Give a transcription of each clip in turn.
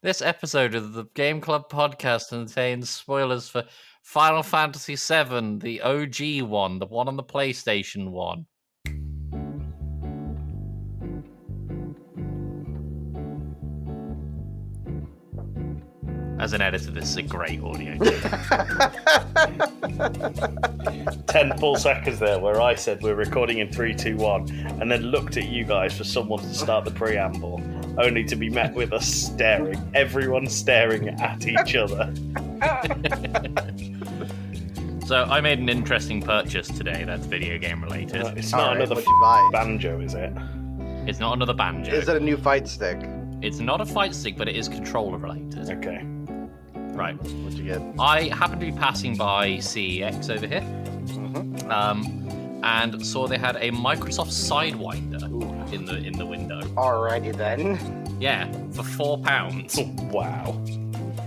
This episode of the Game Club podcast contains spoilers for Final Fantasy VII, the OG one, the one on the PlayStation 1. As an editor, this is a great audio. 10 full seconds there where I said we're recording in 3, 2, 1 and then looked at you guys for someone to start the preamble, only to be met with us staring. Everyone staring at each other. So I made an interesting purchase today that's video game related. It's not another banjo, is it? It's not another banjo. Is it a new fight stick? It's not a fight stick, but it is controller related. Okay. Right. What'd you get? I happened to be passing by CEX over here, and saw they had a Microsoft Sidewinder in the window. Alrighty then. Yeah, for £4. Wow.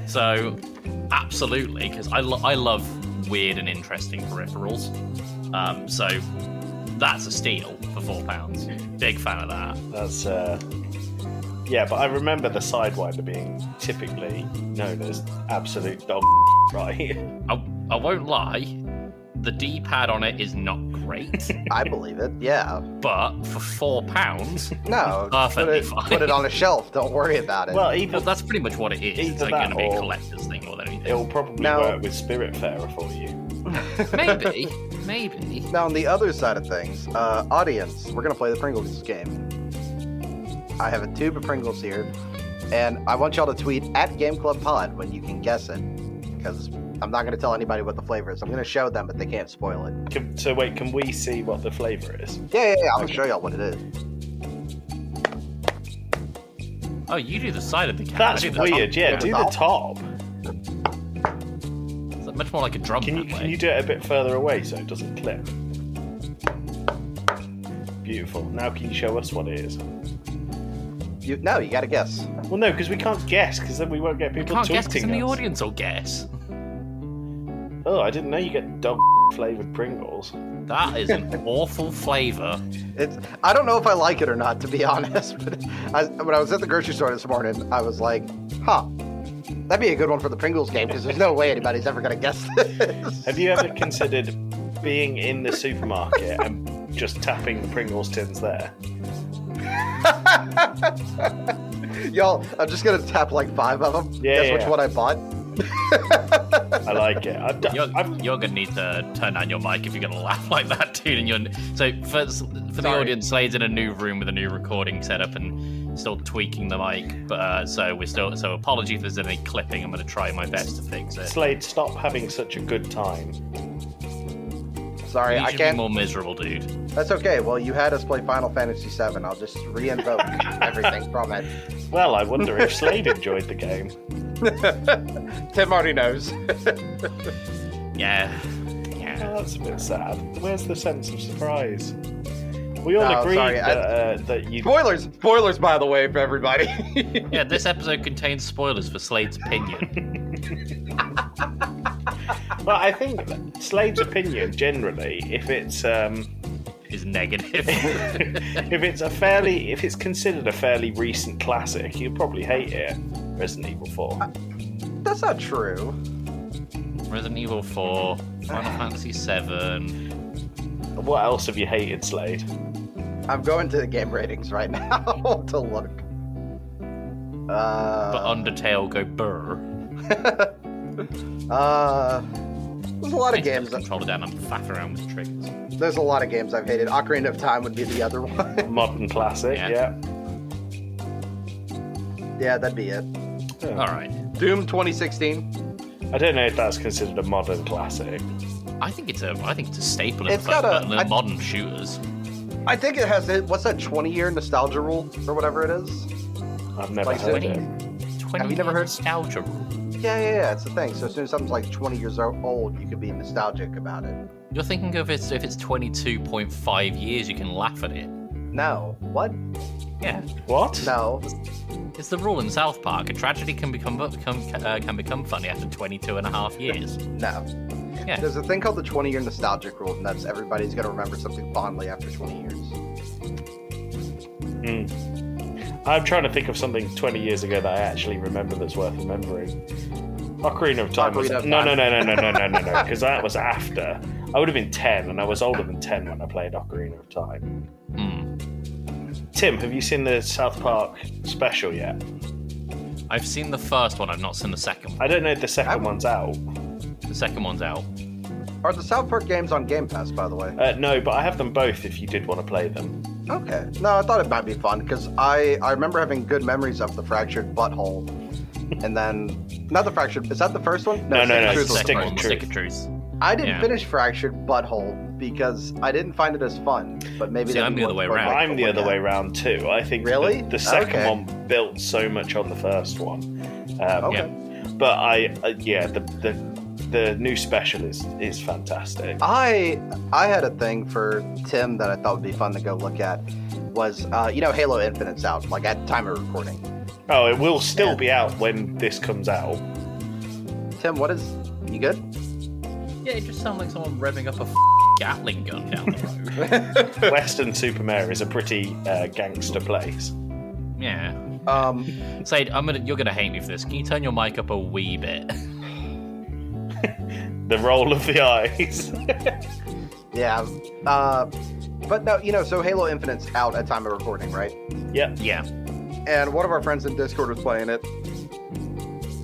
So, absolutely, because I love weird and interesting peripherals. So that's a steal for £4. Big fan of that. That's yeah, but I remember the Sidewinder being typically known as absolute dog, right? I won't lie, the D-pad on it is not great. I believe it, yeah. But for £4, No, perfectly fine. Put it on a shelf, don't worry about it. Well, That's pretty much what it is. It's like going to be a collector's thing more than anything. It'll probably work with Spiritfarer for you. Maybe. Now, on the other side of things, audience, we're going to play the Pringles game. I have a tube of Pringles here, and I want y'all to tweet at Game Club Pod when you can guess it, because I'm not going to tell anybody what the flavor is. I'm going to show them, but they can't spoil it. So wait, can we see what the flavour is? Yeah, I'm going to show y'all what it is. Oh, you do the side of the can. That's weird, yeah, do the top. It's much more like a drum. Can you do it a bit further away so it doesn't clip? Beautiful. Now can you show us what it is? No, you got to guess. Well, no, because we can't guess, because then we won't get people can't tweeting guess because us. the audience will guess. Oh, I didn't know you get dog flavoured Pringles. That is an awful flavour. I don't know if I like it or not, to be honest. But when I was at the grocery store this morning, I was like, that'd be a good one for the Pringles game, because there's no way anybody's ever going to guess this. Have you ever considered being in the supermarket and just tapping the Pringles tins there? Y'all, I'm just going to tap like 5 of them. Guess which one I bought. I like it. You're going to need to turn down your mic if you're going to laugh like that, dude. So for the audience, Slade's in a new room with a new recording setup and still tweaking the mic. But so apology if there's any clipping. I'm going to try my best to fix it. Slade, stop having such a good time. Sorry, I can't. Be more miserable, dude. That's okay. Well, you had us play Final Fantasy VII. I'll just re-invoke everything from it. Well, I wonder if Slade enjoyed the game. Tim already knows. Yeah. Oh, that's a bit sad. Where's the sense of surprise? We all agreed that you... Spoilers, by the way, for everybody. Yeah, this episode contains spoilers for Slade's opinion. Well, I think Slade's opinion, generally, if it's... is negative. if it's considered a fairly recent classic, you'll probably hate it. Resident Evil 4. That's not true. Resident Evil 4, Final Fantasy 7. What else have you hated, Slade? I'm going to the game ratings right now to look. But Undertale go burr. There's a lot of games. Control it down and faff around with triggers. There's a lot of games I've hated. Ocarina of Time would be the other one. Modern classic, yeah. Yeah, that'd be it. Oh. All right. Doom 2016. I don't know if that's considered a modern classic. I think it's a staple in the modern shooters. I think it has what's that 20-year nostalgia rule or whatever it is. I've never heard it. Have you never heard nostalgia rule? Yeah, it's the thing. So as soon as something's like 20 years old, you could be nostalgic about it. You're thinking of if it's 22.5 years, you can laugh at it. No. What? Yeah. What? No. It's the rule in South Park. A tragedy can become funny after 22 and a half years. No. Yeah. There's a thing called the 20-year nostalgic rule, and that's everybody's going to remember something fondly after 20 years. I'm trying to think of something 20 years ago that I actually remember that's worth remembering. Ocarina of Time was... No, because that was after. I would have been 10, and I was older than 10 when I played Ocarina of Time. Tim, have you seen the South Park special yet? I've seen the first one. I've not seen the second one. I don't know if the second one's out. The second one's out. Are the South Park games on Game Pass, by the way? No, but I have them both if you did want to play them. Okay. No, I thought it might be fun, because I remember having good memories of the Fractured Butthole. And then... Not the Fractured... Is that the first one? No, Stick of Truth. I didn't finish Fractured Butthole because I didn't find it as fun. But maybe I'm the other way around. I'm the other way around too. I think really the second one built so much on the first one. But the new special is fantastic. I had a thing for Tim that I thought would be fun to go look at. Was Halo Infinite's out like at the time of recording. Oh, it will still be out when this comes out. Tim, you good? Yeah, it just sounds like someone revving up a Gatling gun down the road. Western Supermare is a pretty gangster place. Yeah. Slade, you're gonna hate me for this. Can you turn your mic up a wee bit? The roll of the eyes. Yeah. But no, so Halo Infinite's out at time of recording, right? Yep. Yeah. And one of our friends in Discord was playing it.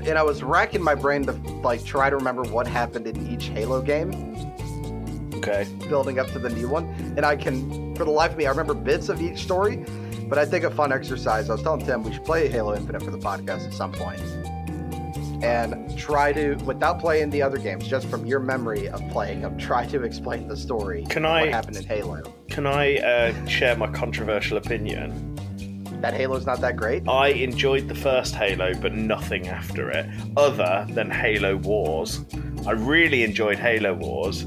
And I was racking my brain to try to remember what happened in each Halo game. Okay. Building up to the new one. And I can, for the life of me, I remember bits of each story. But I think a fun exercise, I was telling Tim we should play Halo Infinite for the podcast at some point. And try to, without playing the other games, just from your memory of playing them, try to explain the story what happened in Halo. Can I share my controversial opinion? That Halo's not that great? I enjoyed the first Halo, but nothing after it, other than Halo Wars. I really enjoyed Halo Wars,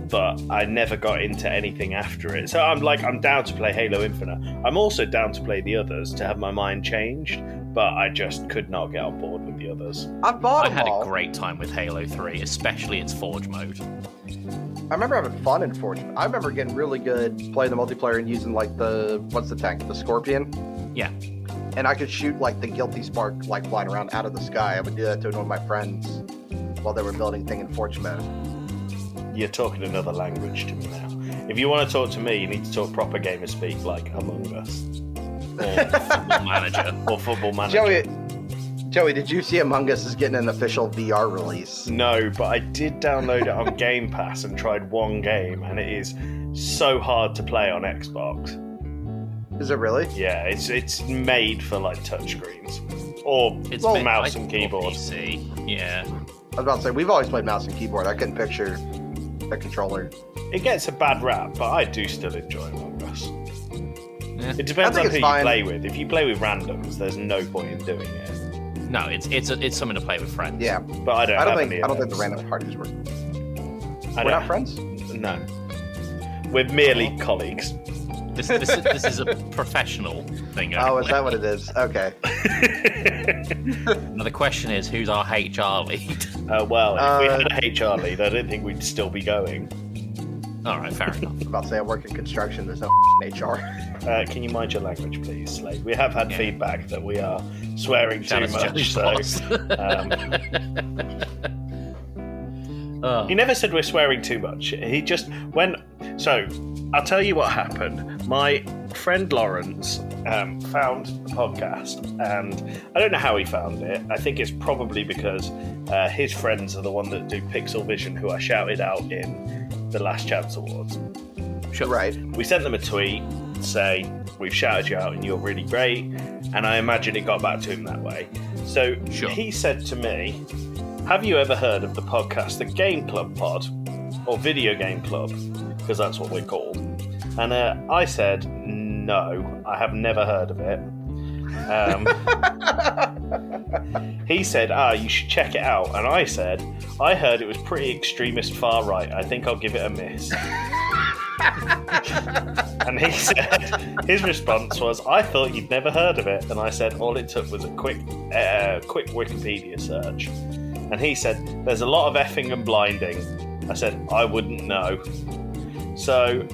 but I never got into anything after it. So I'm down to play Halo Infinite. I'm also down to play the others to have my mind changed, but I just could not get on board with the others. I had a great time with Halo 3, especially its Forge mode. I remember having fun in Forge. I remember getting really good playing the multiplayer and using what's the tank? The Scorpion? Yeah. And I could shoot the guilty spark flying around out of the sky. I would do that to one of my friends while they were building thing in Forge mode. You're talking another language to me now. If you want to talk to me, you need to talk proper gamer speak like Among Us. Or Football Manager. Joey, did you see Among Us is getting an official VR release? No, but I did download it on Game Pass and tried one game, and it is so hard to play on Xbox. Is it really? Yeah, it's made for touchscreens or mouse and keyboard. PC. Yeah. I was about to say we've always played mouse and keyboard. I couldn't picture a controller. It gets a bad rap, but I do still enjoy Among Us. Yeah. It depends on who you play with. If you play with randoms, there's no point in doing it. No, it's something to play with friends. Yeah, but I don't think the random parties work. We're not friends. No, we're merely colleagues. This is a professional thing. Oh, is that what it is? Okay. Now the question is, who's our HR lead? If we had a HR lead, I don't think we'd still be going. All right, fair enough. I was about to say I work in construction. There's no HR. Can you mind your language, please, Slade? We have had feedback that we are swearing too much. He never said we're swearing too much. He just So I'll tell you what happened. My friend Lawrence found the podcast, and I don't know how he found it. I think it's probably because his friends are the one that do Pixel Vision, who I shouted out in the Last Chance Awards. Sure. Right. We sent them a tweet, say, we've shouted you out and you're really great, and I imagine it got back to him that way. So he said to me, have you ever heard of the podcast, the Game Club Pod, or Video Game Club, because that's what we're called? And I said, no, I have never heard of it. He said, you should check it out. And I said, I heard it was pretty extremist far right. I think I'll give it a miss. And he said, his response was, I thought you'd never heard of it. And I said, all it took was a quick Wikipedia search. And he said, there's a lot of effing and blinding. I said, I wouldn't know. So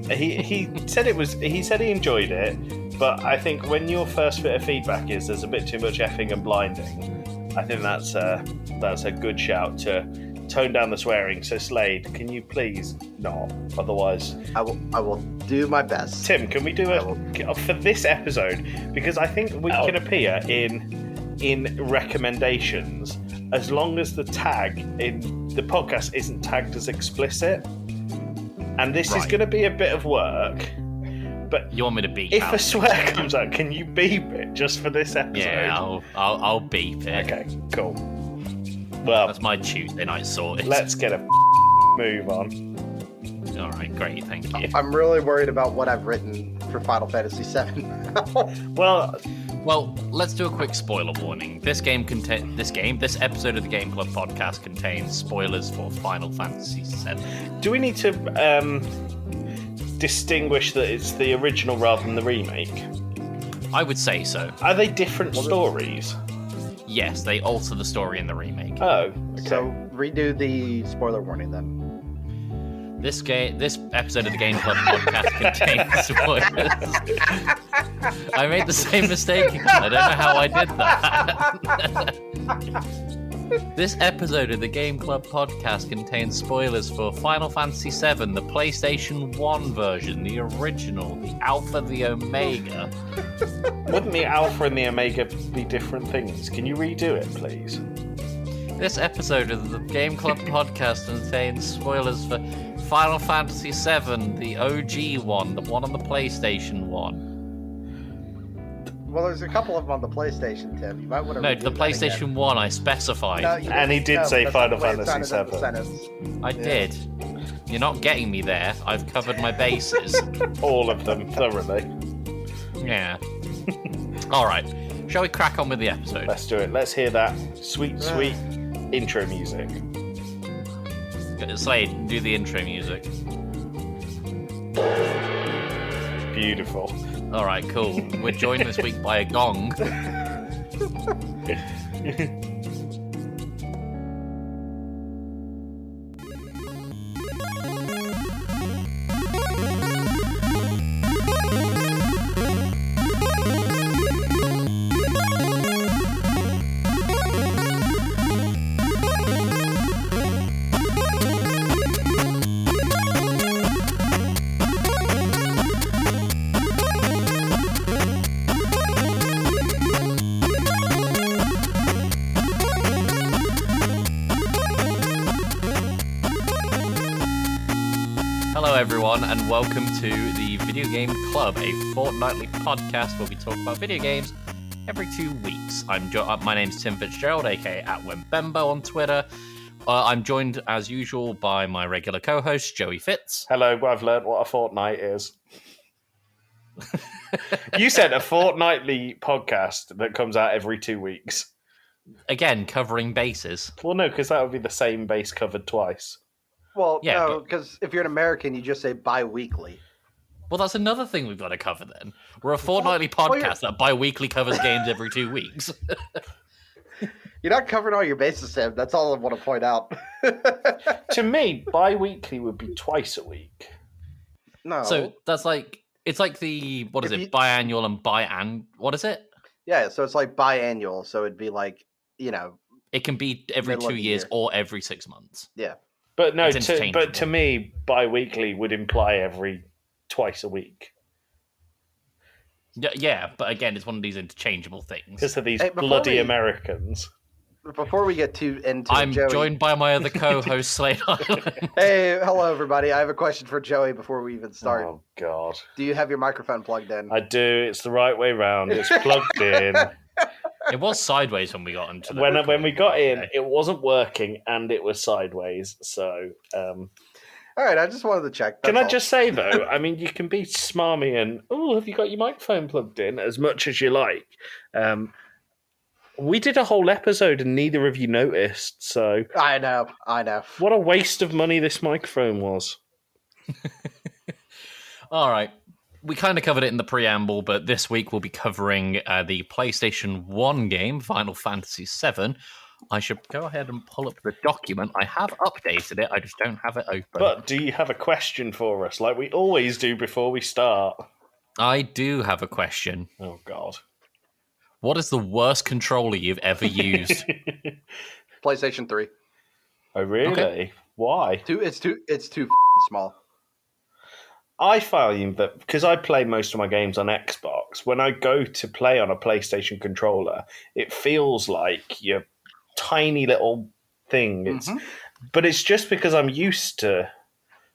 he said he enjoyed it, But I think when your first bit of feedback is there's a bit too much effing and blinding, I think that's a good shout to tone down the swearing. So Slade, can you please not? Otherwise, I will do my best. Tim, can we do for this episode? Because I think we can appear in recommendations as long as the tag in the podcast isn't tagged as explicit. And this is going to be a bit of work. But you want me to beep? If a swear comes out, can you beep it just for this episode? Yeah, I'll beep it. Okay, cool. Well, that's my Tuesday night sorted. Let's get a move on. All right, great, thank you. I'm really worried about what I've written for Final Fantasy VII. Well, let's do a quick spoiler warning. This episode of the Game Club podcast contains spoilers for Final Fantasy VII. Do we need to distinguish that it's the original rather than the remake? I would say so. Are they different stories? Yes, they alter the story in the remake. Oh, okay. So redo the spoiler warning then. This episode of the Game Club podcast contains spoilers. I made the same mistake again. I don't know how I did that. This episode of the Game Club podcast contains spoilers for Final Fantasy VII, the PlayStation 1 version, the original, the Alpha, the Omega. Wouldn't the Alpha and the Omega be different things? Can you redo it, please? This episode of the Game Club podcast contains spoilers for Final Fantasy VII, the OG one, the one on the PlayStation 1. Well, there's a couple of them on the PlayStation, Tim. You might want to. No, the PlayStation 1 I specified. No, and he did say Final Fantasy VII. I did. You're not getting me there. I've covered my bases. All of them, thoroughly. Yeah. All right. Shall we crack on with the episode? Let's do it. Let's hear that sweet intro music. Slade, do the intro music. Beautiful. All right, cool. We're joined this week by a gong. Everyone, and welcome to the Video Game Club, a fortnightly podcast where we talk about video games every 2 weeks. My name's Tim Fitzgerald, aka @Wembembo on Twitter. I'm joined, as usual, by my regular co-host, Joey Fitz. Hello, I've learned what a fortnight is. You said a fortnightly podcast that comes out every 2 weeks. Again, covering bases. Well, no, because that would be the same base covered twice. Well, yeah, no, because if you're an American, you just say bi-weekly. Well, that's another thing we've got to cover then. We're a fortnightly podcast that bi-weekly covers games every 2 weeks. You're not covering all your bases, Sam. That's all I want to point out. To me, bi-weekly would be twice a week. No. So that's like, it's like the, what is it, biannual and what is it? Yeah, so it's like biannual. So it'd be like, It can be every 2 years or every 6 months. Yeah. But no, to me, bi-weekly would imply every twice a week. Yeah, but again, it's one of these interchangeable things. Because of these bloody Americans. Before we get too into I'm Joey... joined by my other co-host, Slade. Hey, hello everybody. I have a question for Joey before we even start. Oh, God. Do you have your microphone plugged in? I do. It's the right way round. It's plugged in. It was sideways when we got into the when we got in, it wasn't working and it was sideways. So, all right, I just wanted to check. Can I just say though? I mean, you can be smarmy and have you got your microphone plugged in as much as you like. We did a whole episode and neither of you noticed. So I know. What a waste of money this microphone was. All right. We kind of covered it in the preamble, but this week we'll be covering the PlayStation 1 game, Final Fantasy VII. I should go ahead and pull up the document. I have updated it, I just don't have it open. But do you have a question for us, like we always do before we start? I do have a question. Oh God. What is the worst controller you've ever used? PlayStation 3. Oh really? Okay. Why? It's too small. I find that because I play most of my games on Xbox, when I go to play on a PlayStation controller, it feels like your tiny little thing. But it's just because I'm used to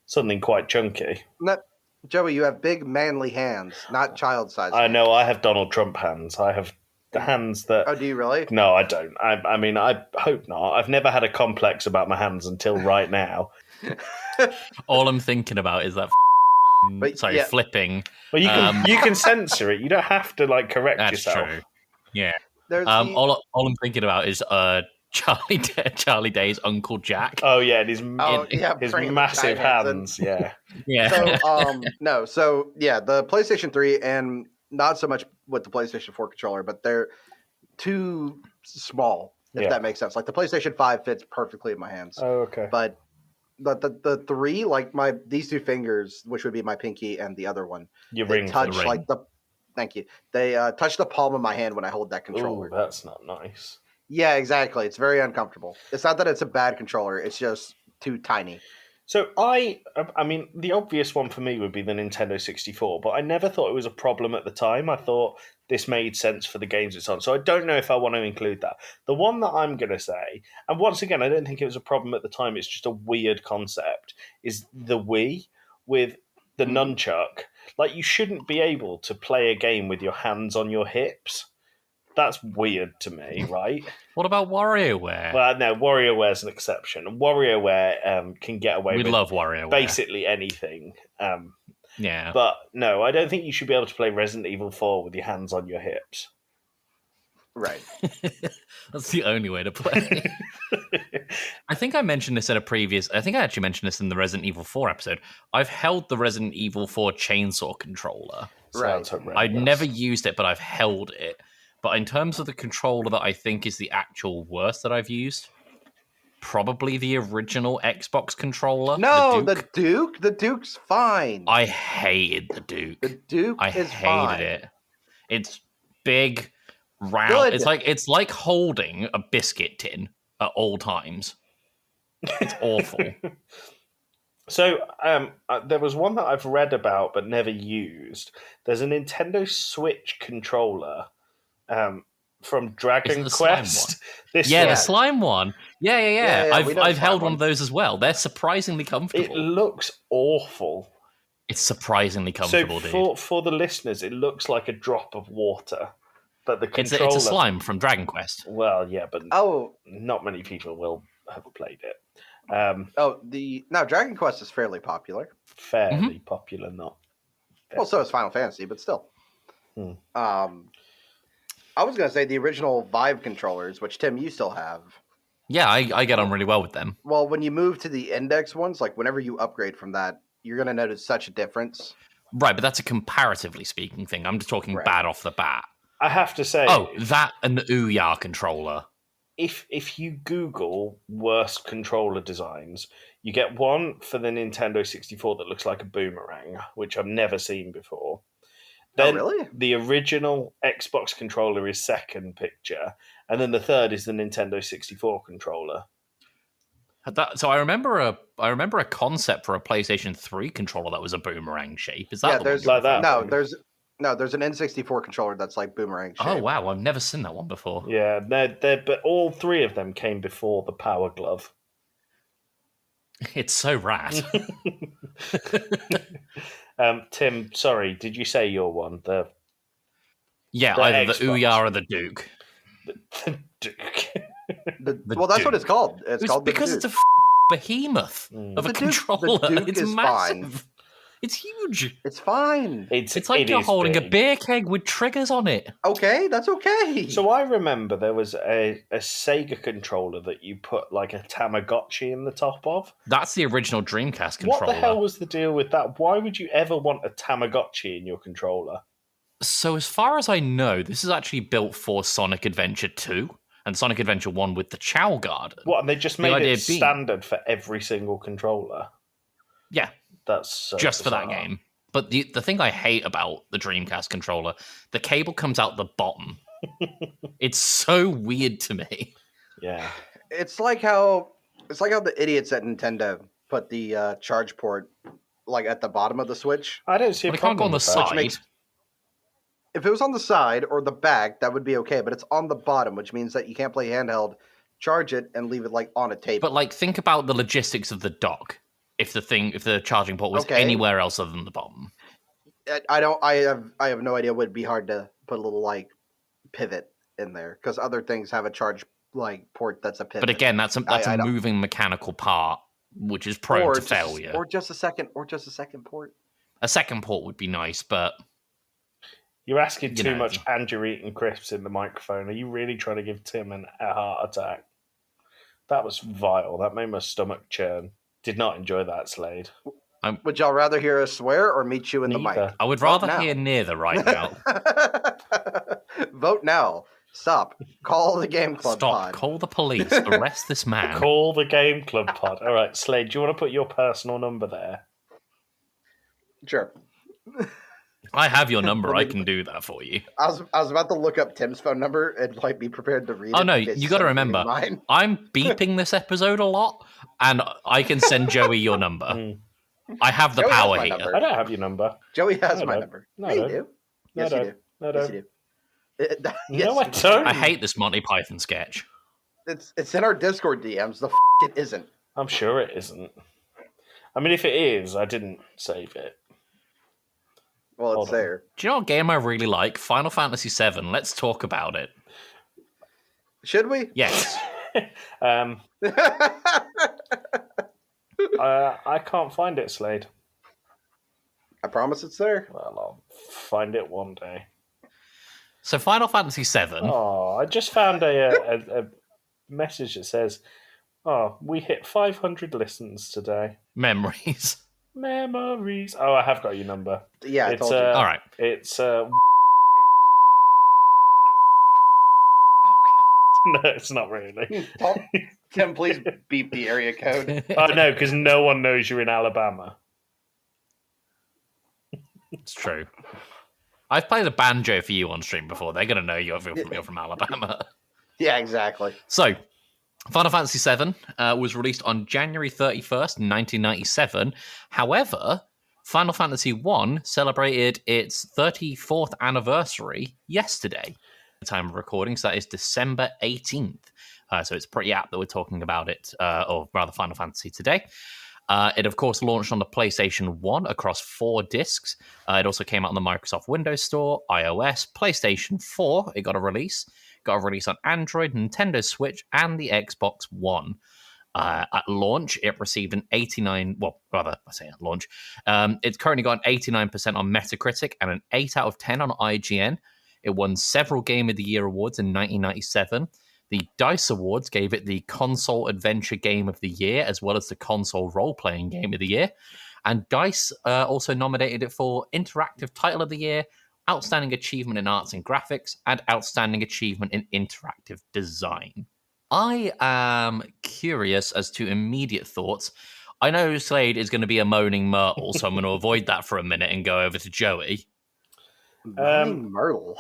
something quite chunky. Joey, you have big, manly hands, not child-sized. I know I have Donald Trump hands. I have the hands that. Oh, do you really? No, I don't. I mean, I hope not. I've never had a complex about my hands until right now. All I'm thinking about is that flipping. Well, you can censor it. You don't have to correct That's yourself. true. Yeah. All I'm thinking about is Charlie Day's Uncle Jack. Oh yeah, and his bring massive the hands. Yeah. Yeah. So the PlayStation 3 and not so much with the PlayStation 4 controller, but they're too small. If that makes sense. Like the PlayStation 5 fits perfectly in my hands. Oh okay. But the 3, these two fingers, which would be my pinky and the other one, touch Thank you. They touch the palm of my hand when I hold that controller. Ooh, that's not nice. Yeah, exactly. It's very uncomfortable. It's not that it's a bad controller. It's just too tiny. So I mean, the obvious one for me would be the Nintendo 64, but I never thought it was a problem at the time. I thought this made sense for the games it's on. So I don't know if I want to include that. The one that I'm going to say, and once again, I don't think it was a problem at the time, it's just a weird concept, is the Wii with the nunchuck. You shouldn't be able to play a game with your hands on your hips. That's weird to me, right? What about WarioWare? Well, no, WarioWare's an exception. WarioWare can get away with love WarioWare. Basically anything. Yeah. But no, I don't think you should be able to play Resident Evil 4 with your hands on your hips. Right. That's the only way to play. I think I mentioned this in I think I actually mentioned this in the Resident Evil 4 episode. I've held the Resident Evil 4 chainsaw controller. Right. I've never used it, but I've held it. But in terms of the controller that I think is the actual worst that I've used, probably the original Xbox controller. No, the Duke? The Duke's fine. I hated the Duke. The Duke is fine. I hated it. It's big, round. Good. It's like holding a biscuit tin at all times. It's awful. So there was one that I've read about but never used. There's a Nintendo Switch controller from Dragon Quest. The slime one. Yeah. I've held one of those as well. They're surprisingly comfortable. It looks awful. It's surprisingly comfortable, dude. For the listeners, it looks like a drop of water. But the controller... It's a slime from Dragon Quest. Well, yeah, but not many people will have played it. Dragon Quest is fairly popular. Fairly popular, not... Well, so is Final Fantasy, but still. I was going to say the original Vive controllers, which, Tim, you still have. Yeah, I get on really well with them. Well, when you move to the Index ones, whenever you upgrade from that, you're going to notice such a difference. Right, but that's a comparatively speaking thing. I'm just talking bad off the bat. I have to say... Oh, that and the Ouya controller. If you Google worst controller designs, you get one for the Nintendo 64 that looks like a boomerang, which I've never seen before. Then really? The original Xbox controller is second picture, and then the third is the Nintendo 64 controller. So I remember a concept for a PlayStation 3 controller that was a boomerang shape. Is that there's like that? No, there's an N64 controller that's like boomerang shape. Oh wow, I've never seen that one before. Yeah, but all three of them came before the Power Glove. It's so rad. Tim, sorry, did you say your one? Either Xbox. the Ouya or the Duke. The Duke. That's what it's called. It's called because the Duke. it's a behemoth of a controller. The Duke it's is massive. fine. It's huge. It's fine. It's like you're holding a beer keg with triggers on it. Okay, that's okay. So I remember there was a Sega controller that you put like a Tamagotchi in the top of. That's the original Dreamcast controller. What the hell was the deal with that? Why would you ever want a Tamagotchi in your controller? So as far as I know, this is actually built for Sonic Adventure 2 and Sonic Adventure 1 with the Chow Garden. What, and they just made it standard for every single controller? Yeah. That's so just bizarre. for that game. But the thing I hate about the Dreamcast controller, the cable comes out the bottom. It's so weird to me. Yeah. It's like how the idiots at Nintendo put the charge port like at the bottom of the Switch. I don't see a Well, it can't go on problem the with that. side. If it was on the side or the back, that would be okay, but it's on the bottom, which means that you can't play handheld, charge it, and leave it like on a table. But like, think about the logistics of the dock. If the charging port was Okay. anywhere else other than the bottom. I have no idea. It would be hard to put a little like pivot in there because other things have a charge like port that's a pivot. But again, that's a moving mechanical part, which is prone to failure. Or just a second port. A second port would be nice, but You're asking too much, and you're eating crisps in the microphone. Are you really trying to give Tim a heart attack? That was vile. That made my stomach churn. Did not enjoy that, Slade. Would y'all rather hear us swear or meet you in the mic? I would rather hear neither right now. Vote now. Stop. Call the Game Club pod. Call the police. Arrest this man. Call the Game Club pod. All right, Slade, do you want to put your personal number there? Sure. I have your number. I can do that for you. I was about to look up Tim's phone number and like be prepared to read it. Oh no, you got to remember, I'm beeping this episode a lot, and I can send Joey your number. I have the Joey power has my here. number. I don't have your number. Joey has my number. No, you do. Yes, you do. No, Yes, you do. No, I don't. I hate this Monty Python sketch. It's in our Discord DMs. The it isn't. I'm sure it isn't. I mean, if it is, I didn't save it. Well, it's there. Do you know what game I really like? Final Fantasy VII. Let's talk about it. Should we? Yes. I can't find it, Slade. I promise it's there. Well, I'll find it one day. So Final Fantasy VII. Oh, I just found a message that says, "Oh, we hit 500 listens today." Memories. Memories. Oh, I have got your number. Yeah, I it's told you. All right. It's no, it's not really. Tim, please beep the area code. Oh no, because no one knows you're in Alabama. It's true. I've played a banjo for you on stream before. They're going to know you're from Alabama. Yeah, exactly. So, Final Fantasy VII was released on January 31st, 1997. However, Final Fantasy I celebrated its 34th anniversary yesterday. The time of recording, so that is December 18th. So it's pretty apt that we're talking about it, or rather Final Fantasy today. It, of course, launched on the PlayStation 1 across 4 discs. It also came out on the Microsoft Windows Store, iOS, PlayStation 4. It got a release. Got a release on Android, Nintendo Switch, and the Xbox One. At launch, it received an 89... Well, rather, I say at launch. It's currently got an 89% on Metacritic and an 8 out of 10 on IGN. It won several Game of the Year awards in 1997. The DICE Awards gave it the Console Adventure Game of the Year, as well as the Console Role-Playing Game of the Year. And DICE also nominated it for Interactive Title of the Year, Outstanding Achievement in Arts and Graphics, and Outstanding Achievement in Interactive Design. I am curious as to immediate thoughts. I know Slade is going to be a moaning Myrtle, so I'm going to avoid that for a minute and go over to Joey. Moaning Myrtle.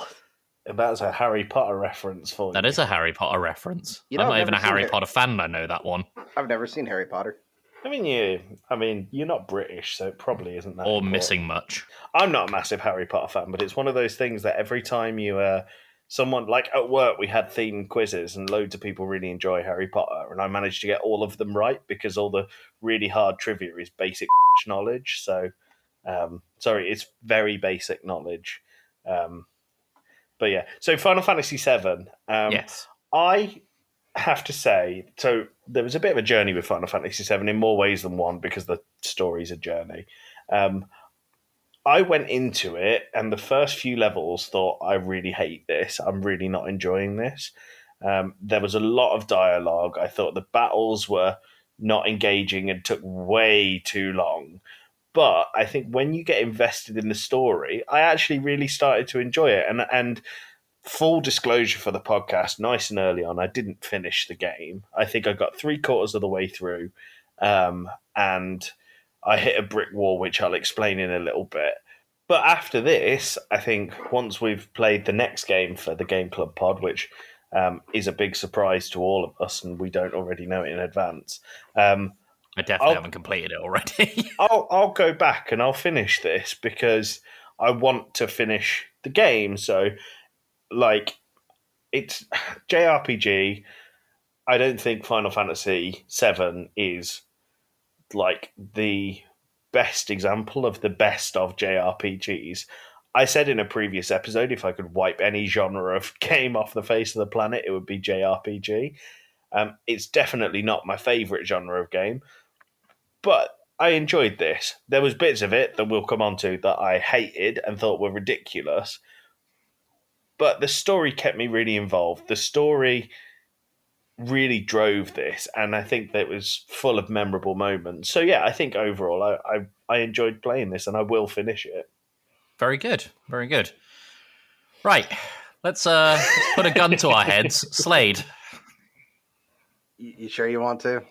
That's a Harry Potter reference for you. That is a Harry Potter reference. You know, I'm not I've even a never seen Harry it. Potter fan, I know that one. I've never seen Harry Potter. I mean, you're not British, so it probably isn't that. Or important. missing much. I'm not a massive Harry Potter fan, but it's one of those things that every time you, someone, like at work, we had themed quizzes and loads of people really enjoy Harry Potter, and I managed to get all of them right because all the really hard trivia is basic knowledge. So, sorry, it's very basic knowledge. But yeah, so Final Fantasy VII. Yes. I have to say, so there was a bit of a journey with Final Fantasy VII in more ways than one because the story's a journey. I went into it and the first few levels thought, I really hate this. I'm really not enjoying this. There was a lot of dialogue. I thought the battles were not engaging and took way too long. But I think when you get invested in the story, I actually really started to enjoy it. And full disclosure for the podcast, nice and early on, I didn't finish the game. I think I got 3/4 of the way through, and I hit a brick wall, which I'll explain in a little bit. But after this, I think once we've played the next game for the Game Club pod, which is a big surprise to all of us, and we don't already know it in advance. I definitely haven't completed it already. I'll go back and I'll finish this because I want to finish the game. So, like, it's JRPG. I don't think Final Fantasy VII is like the best example of the best of JRPGs. I said in a previous episode, if I could wipe any genre of game off the face of the planet, it would be JRPG. It's definitely not my favourite genre of game, but I enjoyed this. There was bits of it that we'll come on to that I hated and thought were ridiculous, but the story kept me really involved. The story really drove this, and I think that it was full of memorable moments. So yeah, I think overall I enjoyed playing this, and I will finish it. Very good. Very good. Right. Let's put a gun to our heads. Slade. You sure you want to?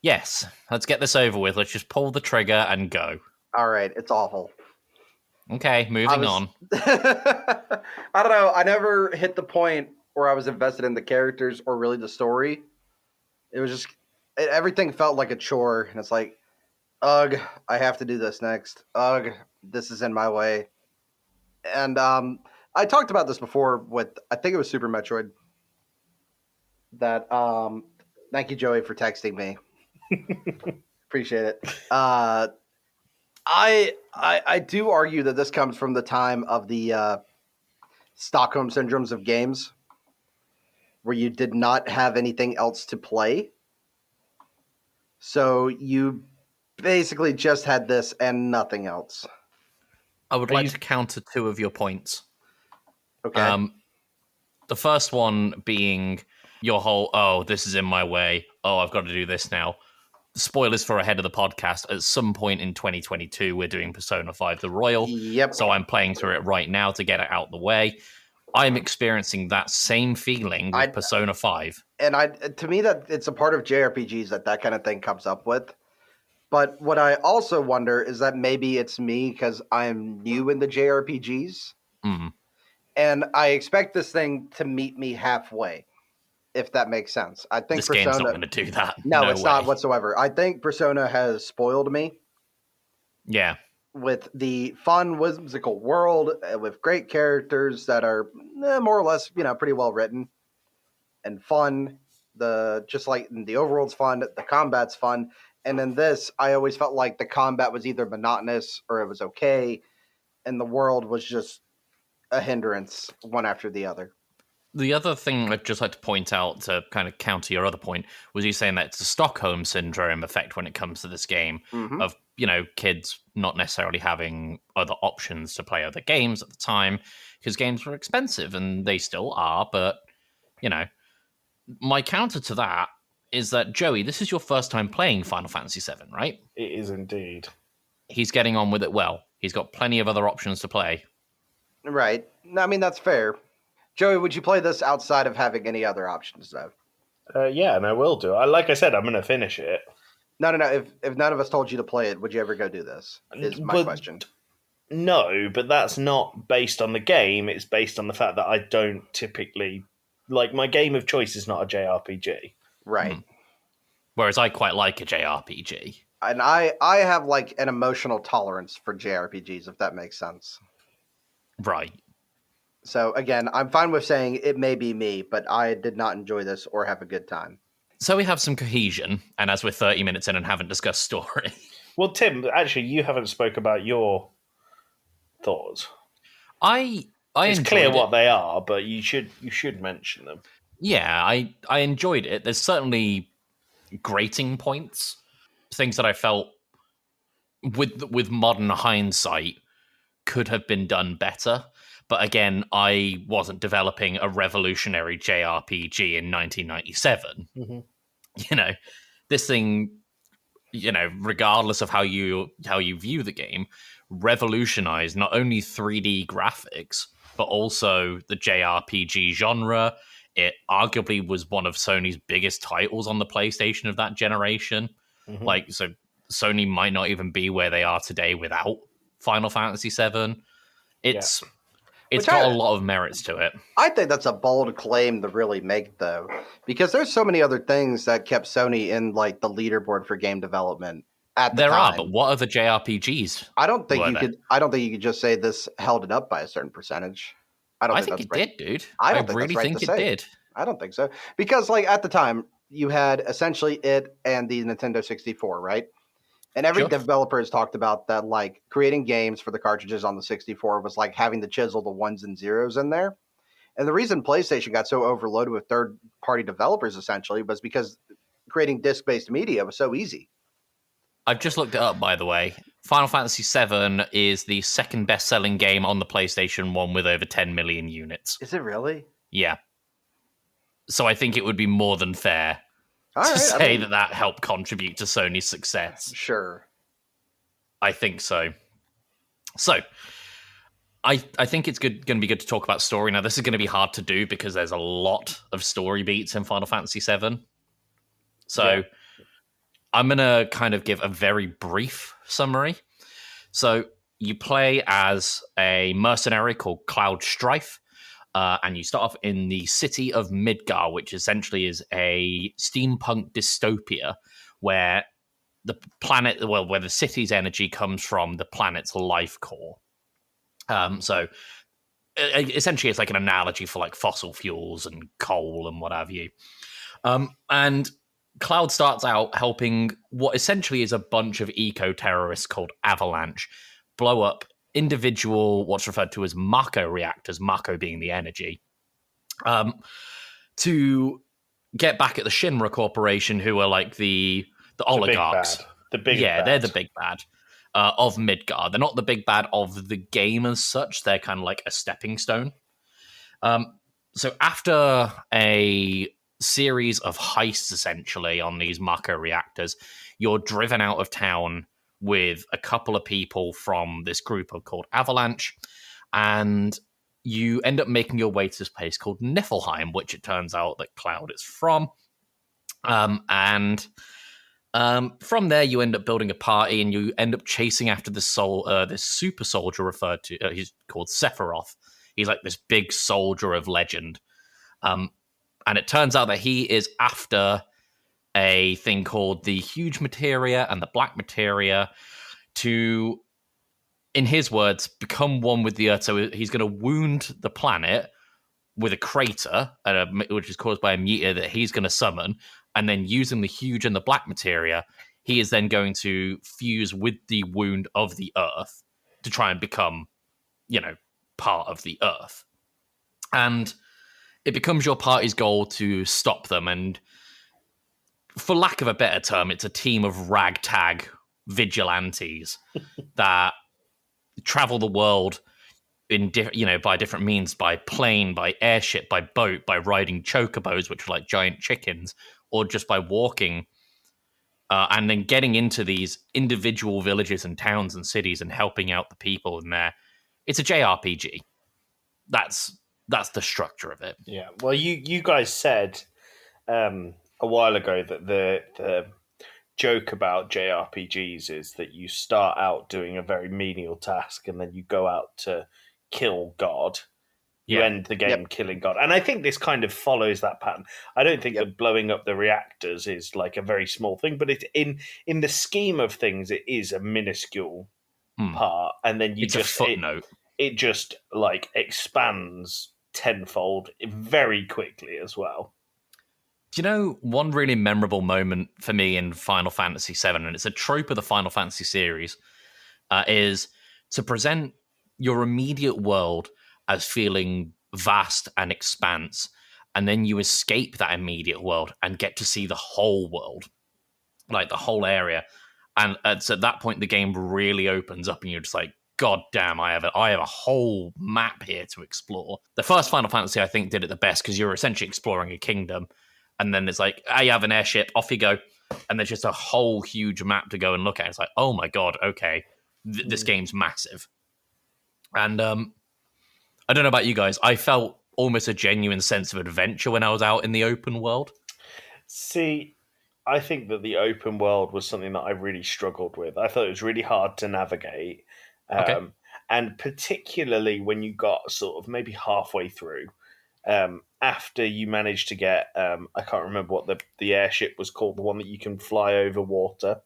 Yes. Let's get this over with. Let's just pull the trigger and go. All right. It's awful. Okay, moving on. I don't know. I never hit the point where I was invested in the characters or really the story. It was just everything felt like a chore, and it's like, ugh, I have to do this next. Ugh, this is in my way. And I talked about this before with, I think it was Super Metroid. That thank you, Joey, for texting me. Appreciate it. I do argue that this comes from the time of the Stockholm syndromes of games, where you did not have anything else to play. So you basically just had this and nothing else. I would like to counter two of your points. Okay. The first one being your whole, oh, this is in my way. Oh, I've got to do this now. Spoilers for ahead of the podcast. At some point in 2022, we're doing Persona 5 The Royal. Yep. So I'm playing through it right now to get it out the way. I'm experiencing that same feeling with Persona 5. And to me, that it's a part of JRPGs that kind of thing comes up with. But what I also wonder is that maybe it's me because I'm new in the JRPGs. Mm. And I expect this thing to meet me halfway, if that makes sense. I think this Persona, game's not going to do that. No, it's way. not whatsoever. I think Persona has spoiled me. Yeah. With the fun, whimsical world, with great characters that are more or less, pretty well written and fun. Just like the overworld's fun, the combat's fun. And in this, I always felt like the combat was either monotonous or it was okay, and the world was just a hindrance one after the other. The other thing I'd just like to point out to kind of counter your other point was you saying that it's a Stockholm syndrome effect when it comes to this game of, kids not necessarily having other options to play other games at the time because games were expensive, and they still are. But, my counter to that is that, Joey, this is your first time playing Final Fantasy VII, right? It is indeed. He's getting on with it well. He's got plenty of other options to play. Right. I mean, that's fair. Joey, would you play this outside of having any other options, though? Yeah, and I will do. Like I said, I'm going to finish it. No. If none of us told you to play it, would you ever go do this? Is my question. No, but that's not based on the game. It's based on the fact that I don't typically... Like, my game of choice is not a JRPG. Right. Whereas I quite like a JRPG. And I have, like, an emotional tolerance for JRPGs, if that makes sense. Right. So, again, I'm fine with saying it may be me, but I did not enjoy this or have a good time. So we have some cohesion, and as we're 30 minutes in and haven't discussed story... Well, Tim, actually, you haven't spoke about your thoughts. It's clear what they are, but you should mention them. Yeah, I enjoyed it. There's certainly grating points, things that I felt with modern hindsight could have been done better. But again, I wasn't developing a revolutionary JRPG in 1997. Mm-hmm. This thing, regardless of how you view the game, revolutionized not only 3D graphics, but also the JRPG genre. It arguably was one of Sony's biggest titles on the PlayStation of that generation. Mm-hmm. So Sony might not even be where they are today without Final Fantasy VII. It's Which got a lot of merits to it. I think that's a bold claim to really make, though, because there's so many other things that kept Sony in like the leaderboard for game development at the There time. are, but what other JRPGs? I don't think were you there? could. I don't think you could just say this held it up by a certain percentage. I think that's it right. did, dude. I I don't think really that's right think to it say. did. I don't think so, because like at the time you had essentially it and the Nintendo 64, right? And every Sure. developer has talked about that, like creating games for the cartridges on the 64 was like having to chisel the ones and zeros in there. And the reason PlayStation got so overloaded with third-party developers essentially was because creating disc-based media was so easy. I've just looked it up, by the way. Final Fantasy VII is the second best-selling game on the PlayStation 1 with over 10 million units. Is it really? Yeah. So I think it would be more than fair All to right, say that helped contribute to Sony's success. Sure. I think so. So, I think it's going to be good to talk about story. Now, this is going to be hard to do because there's a lot of story beats in Final Fantasy VII. So, I'm going to kind of give a very brief summary. So, you play as a mercenary called Cloud Strife, and you start off in the city of Midgar, which essentially is a steampunk dystopia where the planet, well, where the city's energy comes from the planet's life core. So essentially, it's like an analogy for like fossil fuels and coal and what have you. And Cloud starts out helping what essentially is a bunch of eco-terrorists called Avalanche blow up individual, what's referred to as Mako reactors, Mako being the energy, to get back at the Shinra Corporation, who are like the oligarchs. The big bad. They're the big bad of Midgard. They're not the big bad of the game as such. They're kind of like a stepping stone. So after a series of heists, essentially, on these Mako reactors, you're driven out of town with a couple of people from this group called Avalanche, and you end up making your way to this place called Niflheim, which it turns out that Cloud is from. From there, you end up building a party, and you end up chasing after this super soldier referred to. He's called Sephiroth. He's like this big soldier of legend, and it turns out that he is after a thing called the Huge Materia and the Black Materia to, in his words, become one with the Earth. So he's going to wound the planet with a crater, which is caused by a meteor that he's going to summon. And then using the Huge and the Black Materia, he is then going to fuse with the wound of the Earth to try and become, part of the Earth. And it becomes your party's goal to stop them. And for lack of a better term, it's a team of ragtag vigilantes that travel the world in by different means, by plane, by airship, by boat, by riding chocobos, which are like giant chickens, or just by walking, and then getting into these individual villages and towns and cities and helping out the people in there. It's a JRPG. That's the structure of it. Yeah. Well, you guys said a while ago that the joke about JRPGs is that you start out doing a very menial task and then you go out to kill God. You end the game killing God. And I think this kind of follows that pattern. I don't think that blowing up the reactors is like a very small thing, but it's in the scheme of things, it is a minuscule part. And then it's a footnote. It just like expands tenfold very quickly as well. Do you know one really memorable moment for me in Final Fantasy VII, and it's a trope of the Final Fantasy series, is to present your immediate world as feeling vast and expanse, and then you escape that immediate world and get to see the whole world, like the whole area. And so at that point, the game really opens up, and you're just like, God damn, I have a whole map here to explore. The first Final Fantasy, I think, did it the best because you're essentially exploring a kingdom. And then it's like, you have an airship, off you go. And there's just a whole huge map to go and look at. It's like, oh my God, okay, this game's massive. And I don't know about you guys, I felt almost a genuine sense of adventure when I was out in the open world. See, I think that the open world was something that I really struggled with. I thought it was really hard to navigate. Okay. And particularly when you got sort of maybe halfway through, after you managed to get, I can't remember what the airship was called, the one that you can fly over water.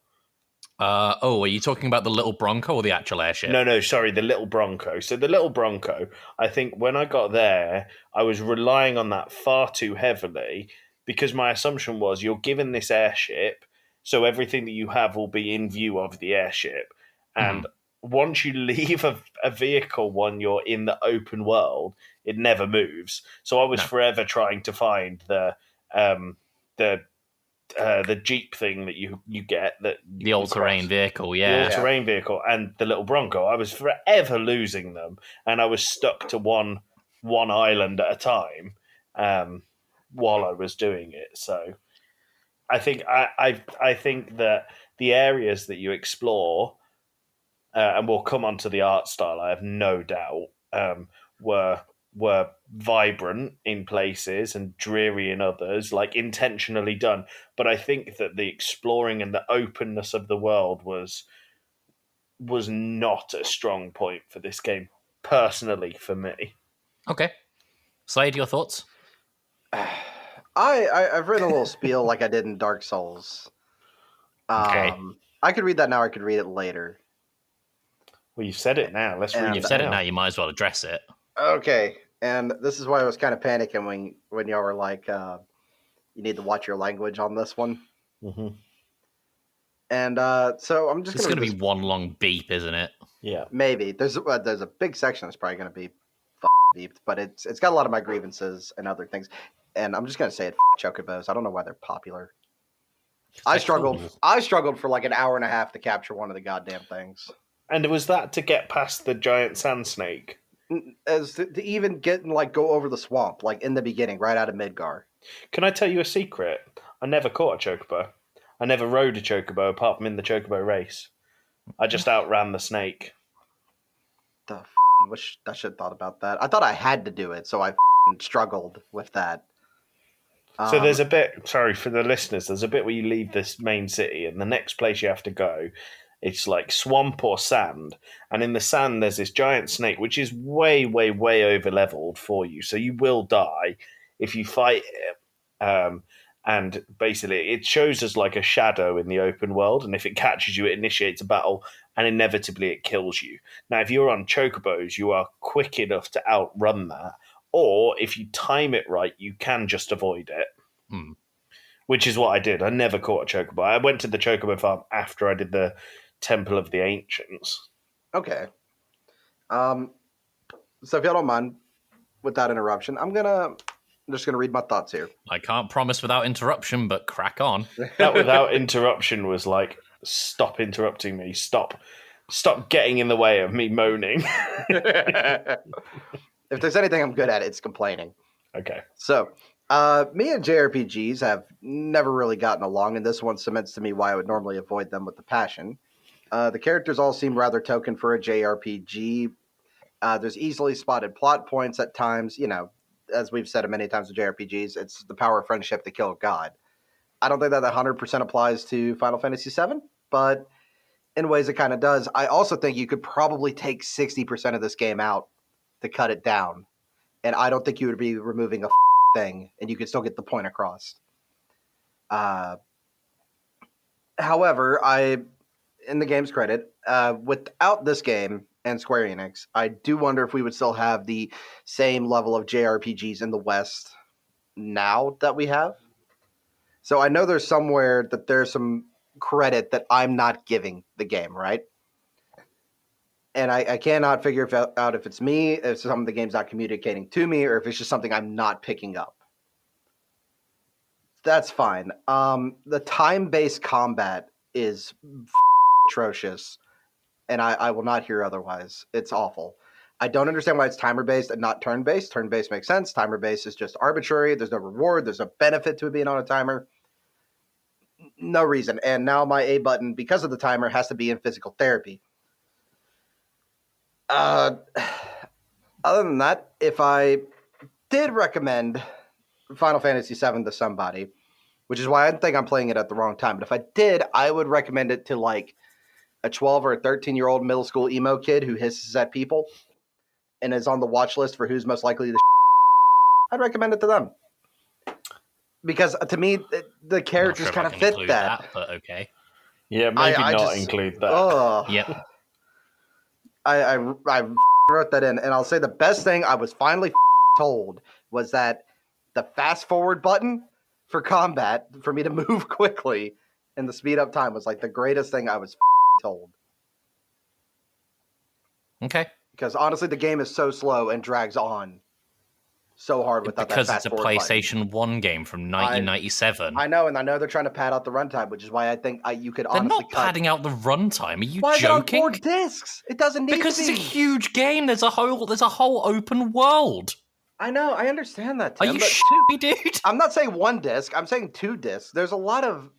Are you talking about the little Bronco or the actual airship? No, sorry, the little Bronco. So the little Bronco, I think when I got there, I was relying on that far too heavily because my assumption was you're given this airship, so everything that you have will be in view of the airship. And once you leave a vehicle when you're in the open world, it never moves. So I was forever trying to find the Jeep thing that you get, that the all-terrain vehicle, the all-terrain vehicle, and the little Bronco. I was forever losing them, and I was stuck to one island at a time while I was doing it. So I think I think that the areas that you explore, and we'll come on to the art style, I have no doubt, were vibrant in places and dreary in others, like intentionally done. But I think that the exploring and the openness of the world was not a strong point for this game, personally, for me. Okay. Slade, your thoughts? I've written a little spiel like I did in Dark Souls. Okay. I could read that now. I could read it later. Well, you've said it now. Let's read it. You've said it now. You might as well address it. Okay. And this is why I was kind of panicking when y'all were like, you need to watch your language on this one. Mm-hmm. And so I'm just It's going to be one long beep, isn't it? Yeah. Maybe. There's a big section that's probably going to be beeped, but it's got a lot of my grievances and other things. And I'm just going to say it, chocobos. I don't know why they're popular. I struggled for like an hour and a half to capture one of the goddamn things. And was that to get past the giant sand snake? As to even get and like go over the swamp, like in the beginning, right out of Midgar. Can I tell you a secret? I never caught a chocobo. I never rode a chocobo apart from in the chocobo race. I just outran the snake. Wish I should have thought about that. I thought I had to do it, so I struggled with that. So there's a bit, sorry for the listeners, there's a bit where you leave this main city and the next place you have to go, it's like swamp or sand. And in the sand, there's this giant snake, which is way, way, way over leveled for you. So you will die if you fight it. And basically, it shows as like a shadow in the open world. And if it catches you, it initiates a battle and inevitably it kills you. Now, if you're on chocobos, you are quick enough to outrun that. Or if you time it right, you can just avoid it. Which is what I did. I never caught a chocobo. I went to the chocobo farm after I did the Temple of the Ancients. Okay. So if y'all don't mind, without interruption, I'm just gonna read my thoughts here. I can't promise without interruption, but crack on. That without interruption was like, stop interrupting me. Stop getting in the way of me moaning. If there's anything I'm good at, it's complaining. Okay. So, me and JRPGs have never really gotten along, and this one cements to me why I would normally avoid them with a passion. The characters all seem rather token for a JRPG. There's easily spotted plot points at times. You know, as we've said many times with JRPGs, it's the power of friendship to kill God. I don't think that 100% applies to Final Fantasy VII, but in ways it kind of does. I also think you could probably take 60% of this game out to cut it down, and I don't think you would be removing a thing, and you could still get the point across. However, in the game's credit, without this game and Square Enix, I do wonder if we would still have the same level of JRPGs in the West now that we have. So I know there's somewhere that there's some credit that I'm not giving the game, right? And I cannot figure out if it's me, if some of the game's not communicating to me, or if it's just something I'm not picking up. That's fine. The time-based combat is atrocious, and I will not hear otherwise. It's awful. I don't understand why it's timer-based and not turn-based. Turn-based makes sense. Timer-based is just arbitrary. There's no reward. There's no benefit to it being on a timer. No reason. And now my A button, because of the timer, has to be in physical therapy. Other than that, if I did recommend Final Fantasy VII to somebody, which is why I think I'm playing it at the wrong time, but if I did, I would recommend it to like a 12 or a 13-year-old middle school emo kid who hisses at people and is on the watch list for who's most likely to I'd recommend it to them. Because to me, the characters kind of fit that. But okay. Yeah, maybe not include that. Yep. I wrote that in, and I'll say the best thing I was finally told was that the fast forward button for combat, for me to move quickly, and the speed up time was like the greatest thing I was told. Okay. Because honestly, the game is so slow and drags on so hard without because that fast it's a PlayStation 1 game from 1997. I know, and I know they're trying to pad out the runtime, which is why I think you could honestly They're not padding out the runtime. Are you why joking? Why is it on 4 discs? It doesn't need because to be. It's a huge game. There's a whole open world. I know, I understand that, Tim. Are you shitty, dude? I'm not saying 1 disc. I'm saying 2 discs. There's a lot of.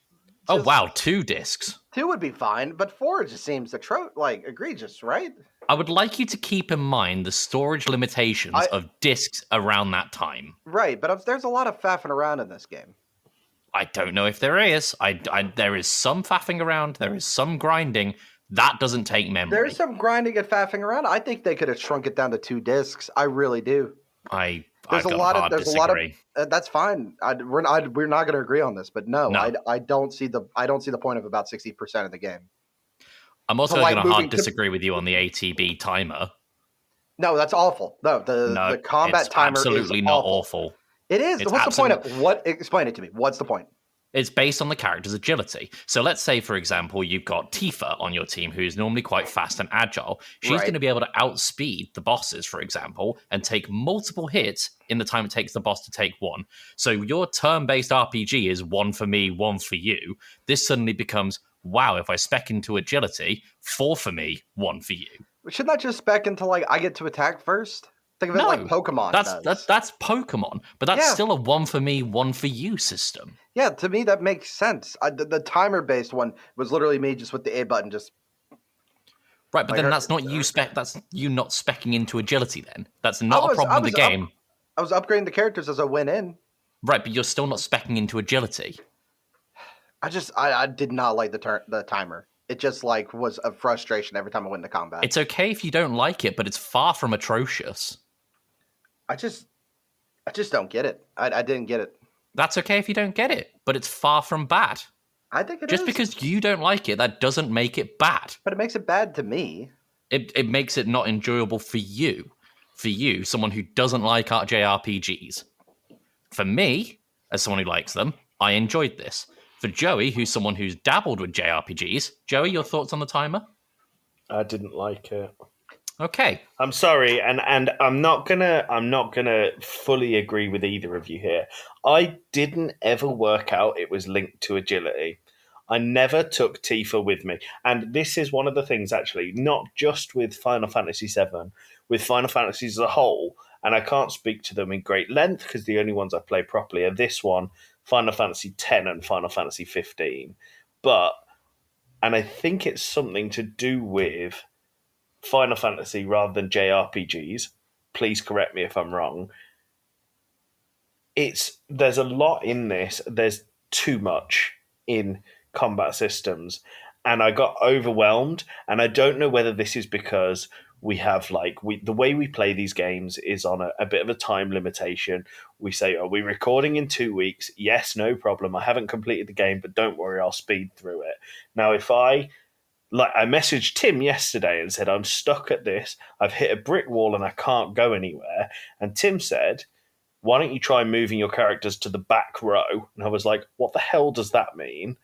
Oh wow, 2 discs. 2 would be fine, but 4 just seems egregious, right? I would like you to keep in mind the storage limitations of discs around that time. Right, but there's a lot of faffing around in this game. I don't know if there is. There is some faffing around. There is some grinding. That doesn't take memory. There's some grinding and faffing around. I think they could have shrunk it down to 2 discs. I really do. There's a lot of. That's fine. We're not going to agree on this, but no. I don't see the point of about 60% of the game. I'm also going to hard disagree with you on the ATB timer. No, that's awful. No, the combat timer is absolutely not awful. It is. What's the point of what? Explain it to me. What's the point? It's based on the character's agility. So let's say, for example, you've got Tifa on your team, who's normally quite fast and agile. She's going to be able to outspeed the bosses, for example, and take multiple hits in the time it takes the boss to take one. So your turn-based RPG is 1 for me, 1 for you. This suddenly becomes, wow, if I spec into agility, 4 for me, 1 for you. Shouldn't that just spec into, I get to attack first? Think of it like Pokemon That's Pokemon, but that's still a 1 for me, 1 for you system. Yeah, to me that makes sense. The timer-based one was literally me just with the A button, just right. But then that's not you spec. That's you not specking into agility. Then that's not a problem with the game. I was upgrading the characters as I went in. Right, but you're still not specking into agility. I did not like the timer. It just was a frustration every time I went into combat. It's okay if you don't like it, but it's far from atrocious. I just don't get it. I didn't get it. That's okay if you don't get it, but it's far from bad. I think it just because you don't like it, that doesn't make it bad. But it makes it bad to me. It makes it not enjoyable for you. For you, someone who doesn't like JRPGs. For me, as someone who likes them, I enjoyed this. For Joey, who's someone who's dabbled with JRPGs, Joey, your thoughts on the timer? I didn't like it. Okay. I'm sorry, and I'm not gonna fully agree with either of you here. I didn't ever work out it was linked to agility. I never took Tifa with me. And this is one of the things, actually, not just with Final Fantasy VII, with Final Fantasies as a whole, and I can't speak to them in great length because the only ones I've played properly are this one, Final Fantasy X and Final Fantasy 15. And I think it's something to do with Final Fantasy rather than JRPGs. Please correct me if I'm wrong. There's a lot in this. There's too much in combat systems, and I got overwhelmed. And I don't know whether this is because we have the way we play these games is on a bit of a time limitation. We say, are we recording in 2 weeks? Yes, no problem. I haven't completed the game, but don't worry, I'll speed through it. Now, if I messaged Tim yesterday and said, I'm stuck at this, I've hit a brick wall and I can't go anywhere. And Tim said, why don't you try moving your characters to the back row? And I was like, what the hell does that mean?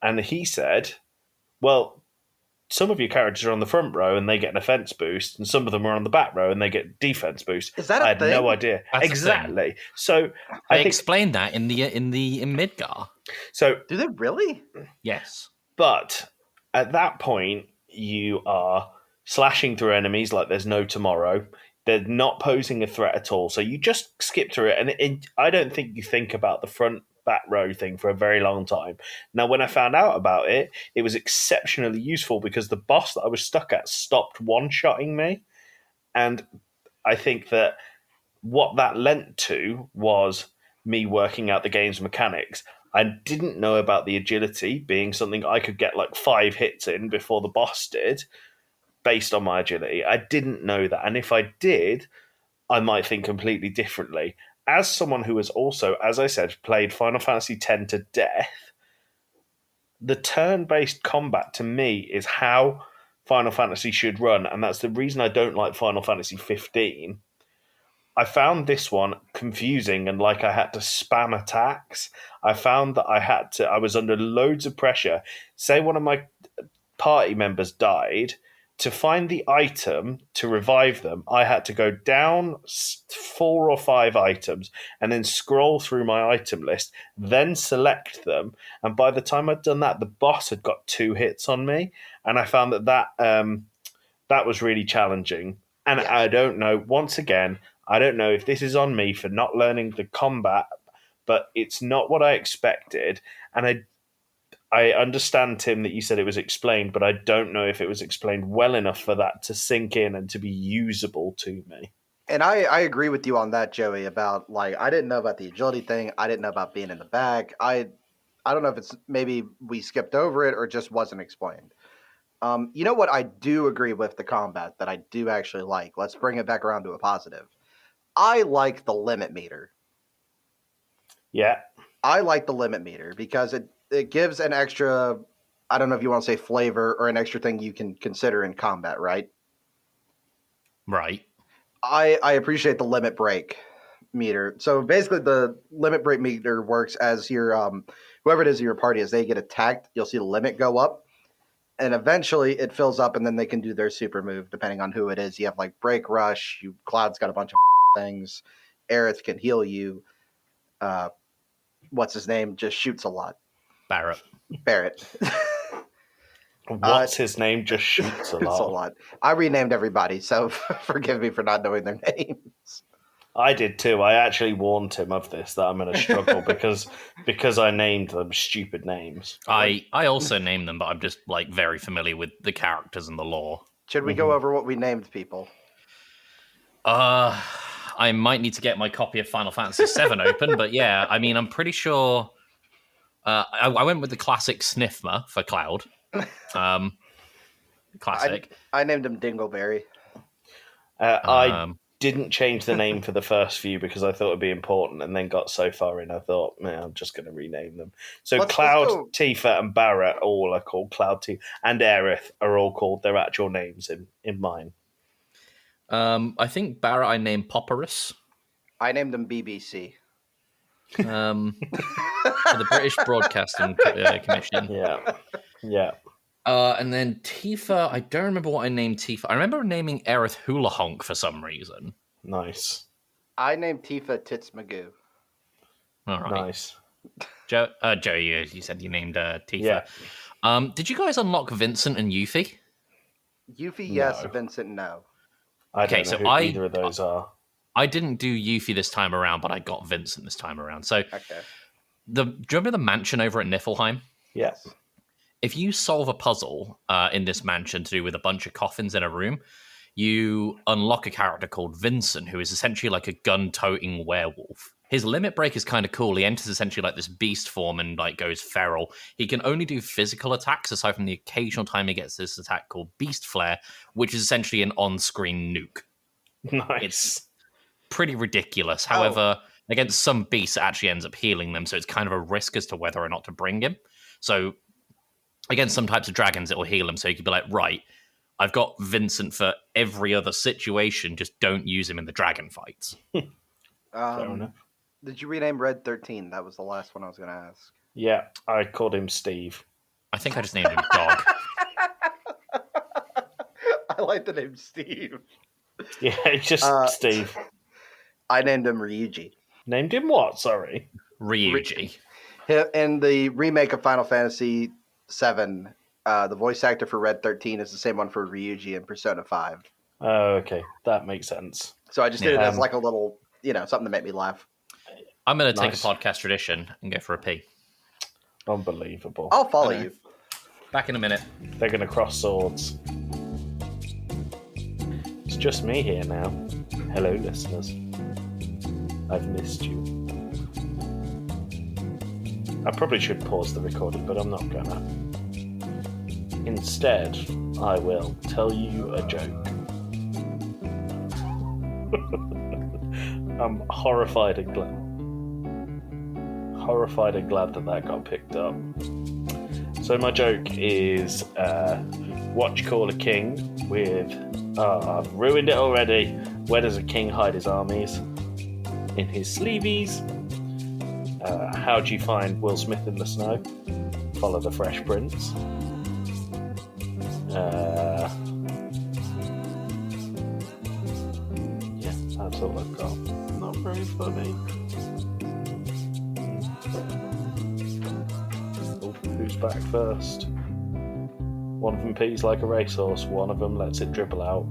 And he said, well, some of your characters are on the front row and they get an offense boost, and some of them are on the back row and they get defense boost. Is that I had no idea. That's exactly. So I explained that in Midgar. So do they really? Yes. But at that point, you are slashing through enemies like there's no tomorrow. They're not posing a threat at all. So you just skip through it. And I don't think you think about the front back row thing for a very long time. Now, when I found out about it, it was exceptionally useful because the boss that I was stuck at stopped one-shotting me. And I think that what that lent to was me working out the game's mechanics. I didn't know about the agility being something I could get like 5 hits in before the boss did, based on my agility. I didn't know that. And if I did, I might think completely differently. As someone who has also, as I said, played Final Fantasy X to death, the turn-based combat to me is how Final Fantasy should run, and that's the reason I don't like Final Fantasy 15. I found this one confusing and like I had to spam attacks. I found that I was under loads of pressure. Say one of my party members died, to find the item to revive them, I had to go down 4 or 5 items and then scroll through my item list, then select them. And by the time I'd done that, the boss had got 2 hits on me. And I found that was really challenging. And yeah. I don't know, once again, I don't know if this is on me for not learning the combat, but it's not what I expected. And I understand, Tim, that you said it was explained, but I don't know if it was explained well enough for that to sink in and to be usable to me. And I agree with you on that, Joey, about, like, I didn't know about the agility thing. I didn't know about being in the back. I don't know if it's maybe we skipped over it or just wasn't explained. You know what I do agree with the combat that I do actually like? Let's bring it back around to a positive. I like the limit meter. Yeah. I like the limit meter because it gives an extra, I don't know if you want to say flavor or an extra thing you can consider in combat, right? Right. I appreciate the limit break meter. So basically the limit break meter works as your, whoever it is in your party, as they get attacked, you'll see the limit go up. And eventually it fills up and then they can do their super move depending on who it is. You have like Break Rush, Cloud's got a bunch of things. Aerith can heal you. What's his name? Just shoots a lot. Barrett. What's his name? Just shoots a lot. It's a lot. I renamed everybody, so forgive me for not knowing their names. I did too. I actually warned him of this, that I'm going to struggle because I named them stupid names. I also named them, but I'm just like very familiar with the characters and the lore. Should we go over what we named people? I might need to get my copy of Final Fantasy VII open, but yeah, I mean, I'm pretty sure. I went with the classic Sniffma for Cloud. Classic. I named him Dingleberry. I didn't change the name for the first few because I thought it'd be important, and then got so far in, I thought, man, I'm just going to rename them. So Cloud, Tifa, and Barrett all are called Cloud, Tifa, and Aerith are all called their actual names in mine. I think Barrett I named Popperus. I named him BBC. For the British Broadcasting Commission. Yeah. And then Tifa, I don't remember what I named Tifa. I remember naming Aerith Hula Honk for some reason. Nice. I named Tifa Tits Magoo. All right. Nice. Joe, you said you named Tifa. Yeah. Did you guys unlock Vincent and Yuffie? Yuffie, yes. No. Vincent, no. I don't know who either of those are. I didn't do Yuffie this time around, but I got Vincent this time around. So, do you remember the mansion over at Niflheim? Yes. If you solve a puzzle in this mansion to do with a bunch of coffins in a room, you unlock a character called Vincent, who is essentially like a gun-toting werewolf. His limit break is kind of cool. He enters essentially like this beast form and like goes feral. He can only do physical attacks aside from the occasional time he gets this attack called Beast Flare, which is essentially an on-screen nuke. Nice. It's pretty ridiculous. However, against some beasts, it actually ends up healing them, so it's kind of a risk as to whether or not to bring him. So against some types of dragons, it will heal him, so you could be like, right, I've got Vincent for every other situation, just don't use him in the dragon fights. Fair enough. Did you rename Red 13? That was the last one I was going to ask. Yeah, I called him Steve. I think I just named him Dog. I like the name Steve. Yeah, it's just Steve. I named him Ryuji. Named him what? Sorry. Ryuji. In the remake of Final Fantasy VII, the voice actor for Red 13 is the same one for Ryuji in Persona 5. Oh, okay. That makes sense. So I just did it as like a little, something to make me laugh. I'm going to take a podcast tradition and go for a pee. Unbelievable. I'll follow you. Back in a minute. They're going to cross swords. It's just me here now. Hello, listeners. I've missed you. I probably should pause the recording, but I'm not gonna. Instead, I will tell you a joke. I'm horrified and glad that got picked up. So my joke is what you call a king with... I've ruined it already. Where does a king hide his armies? In his sleeveys. How do you find Will Smith in the snow? Follow the Fresh Prince. Yeah, that's all I've got. Not very funny. Oh, who's back first? One of them pees like a racehorse, one of them lets it dribble out.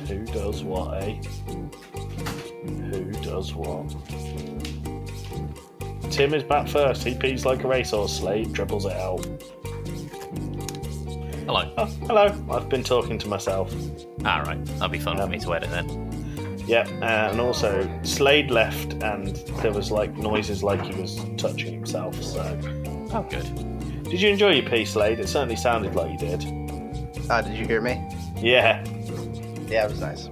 Who does what, eh? Who does what? Tim is back first. He pees like a racehorse. Slade dribbles it out. Hello. Oh, hello. I've been talking to myself. Alright, that'll be fun for me to edit then. Yeah, and also Slade left and there was like noises like he was touching himself, so... Oh, good. Did you enjoy your pee, Slade? It certainly sounded like you did. Did you hear me? Yeah. Yeah, it was nice.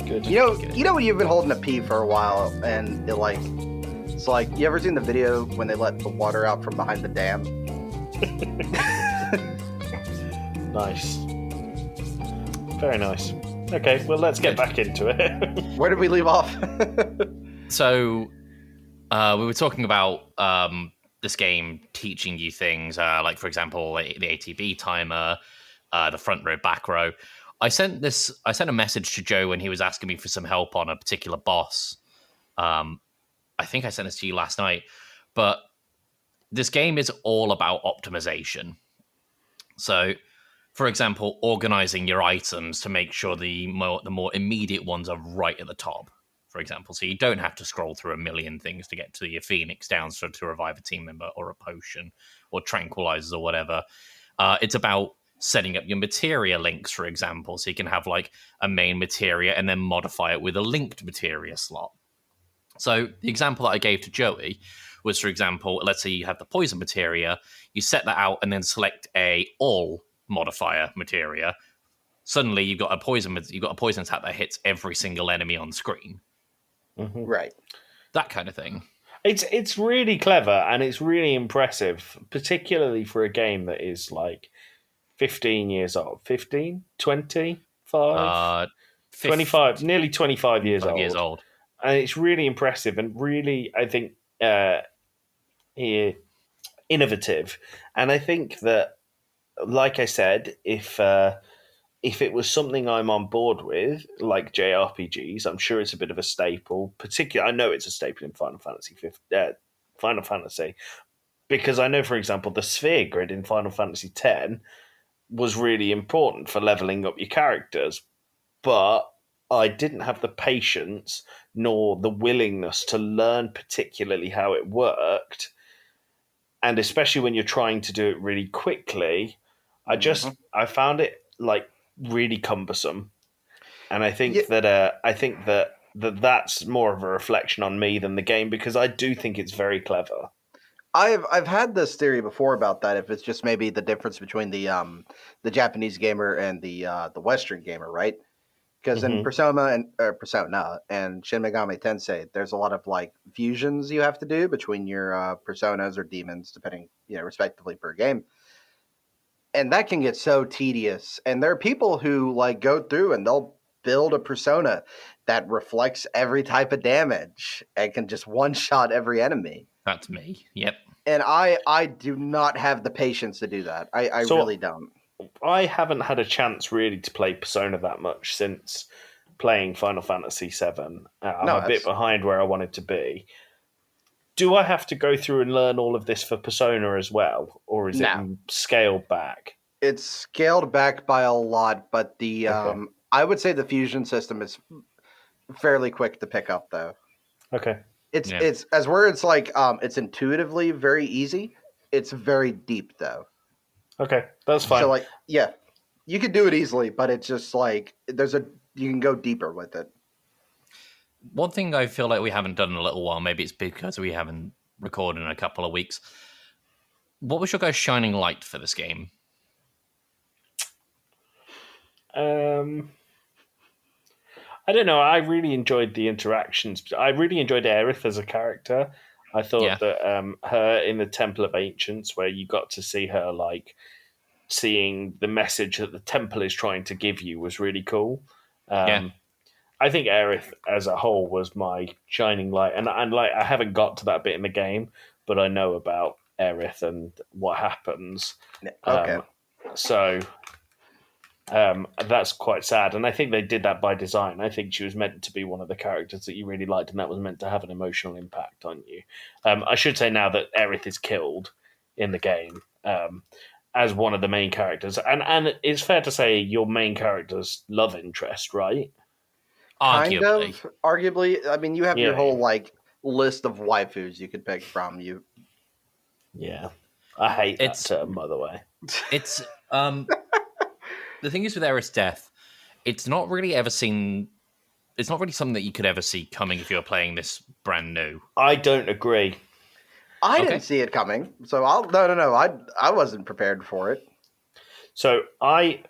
Good. You know when you've been holding a pee for a while, and it like, it's like, you ever seen the video when they let the water out from behind the dam? Nice. Very nice. Okay, well, let's get back into it. Where did we leave off? So, we were talking about this game teaching you things, like, for example, the ATB timer, the front row, back row. I sent a message to Joe when he was asking me for some help on a particular boss. I think I sent this to you last night, but this game is all about optimization. So, for example, organizing your items to make sure the more immediate ones are right at the top, for example. So you don't have to scroll through a million things to get to your Phoenix down to revive a team member or a potion or tranquilizers or whatever. It's about setting up your materia links, for example, so you can have like a main materia and then modify it with a linked materia slot. So the example that I gave to Joey was, for example, let's say you have the poison materia, you set that out and then select a all modifier materia. Suddenly you've got a poison attack that hits every single enemy on screen. Mm-hmm. Right. That kind of thing. It's really clever and it's really impressive, particularly for a game that is like 15 years old. 15? 25? 25, nearly 25 years old. And it's really impressive and really, I think, innovative. And I think that, like I said, if it was something I'm on board with, like JRPGs, I'm sure it's a bit of a staple. Particularly, I know it's a staple in Final Fantasy, because I know, for example, the sphere grid in Final Fantasy X was really important for leveling up your characters, but I didn't have the patience nor the willingness to learn particularly how it worked, and especially when you're trying to do it really quickly, I found it like really cumbersome, and I think that's more of a reflection on me than the game, because I do think it's very clever. I've had this theory before about that. If it's just maybe the difference between the Japanese gamer and the Western gamer, right? Because in Persona and Shin Megami Tensei, there's a lot of like fusions you have to do between your personas or demons, depending, respectively per game. And that can get so tedious. And there are people who like go through and they'll build a persona that reflects every type of damage and can just one-shot every enemy. That's me. Yep. And I do not have the patience to do that. I really don't. I haven't had a chance really to play Persona that much since playing Final Fantasy VII. I'm a bit behind where I wanted to be. Do I have to go through and learn all of this for Persona as well? Or is it scaled back? It's scaled back by a lot, but the I would say the fusion system is fairly quick to pick up, though. Okay. It's as where it's like it's intuitively very easy. It's very deep, though. Okay, that's fine. So like, yeah, you could do it easily, but it's just like you can go deeper with it. one thing I feel like we haven't done in a little while, maybe it's because we haven't recorded in a couple of weeks. What was your guys' shining light for this game? I don't know. I really enjoyed the interactions. I really enjoyed Aerith as a character. I thought that her in the Temple of Ancients, where you got to see her like seeing the message that the temple is trying to give you, was really cool. I think Aerith as a whole was my shining light, and like I haven't got to that bit in the game, but I know about Aerith and what happens. Okay. So that's quite sad, and I think they did that by design. I think she was meant to be one of the characters that you really liked, and that was meant to have an emotional impact on you. I should say now that Aerith is killed in the game as one of the main characters, and it's fair to say your main character's love interest, right? Arguably. I mean, you have your Yeah. whole like list of waifus you could pick from. Yeah, I hate that It's- term, by the way. It's the thing is with Aerith's death, it's not really something that you could ever see coming if you were playing this brand new. I don't agree. I Okay. didn't see it coming, so no. I wasn't prepared for it. So I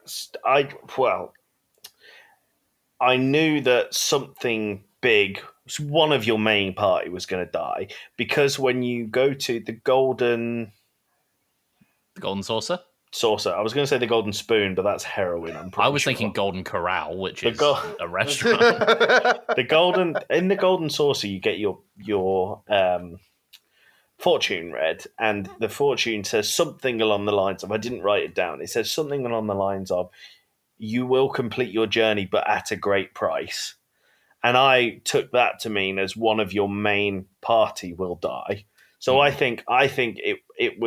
knew that something big, one of your main party was going to die, because when you go to the golden The Golden Saucer? saucer, I was going to say the golden spoon, but that's heroin. I'm pretty I was sure. thinking Golden Corral, which The is go- a restaurant. the golden saucer, you get your fortune read, and the fortune says something along the lines of, I didn't write it down, it says something along the lines of, you will complete your journey but at a great price. And I took that to mean as one of your main party will die. So I think it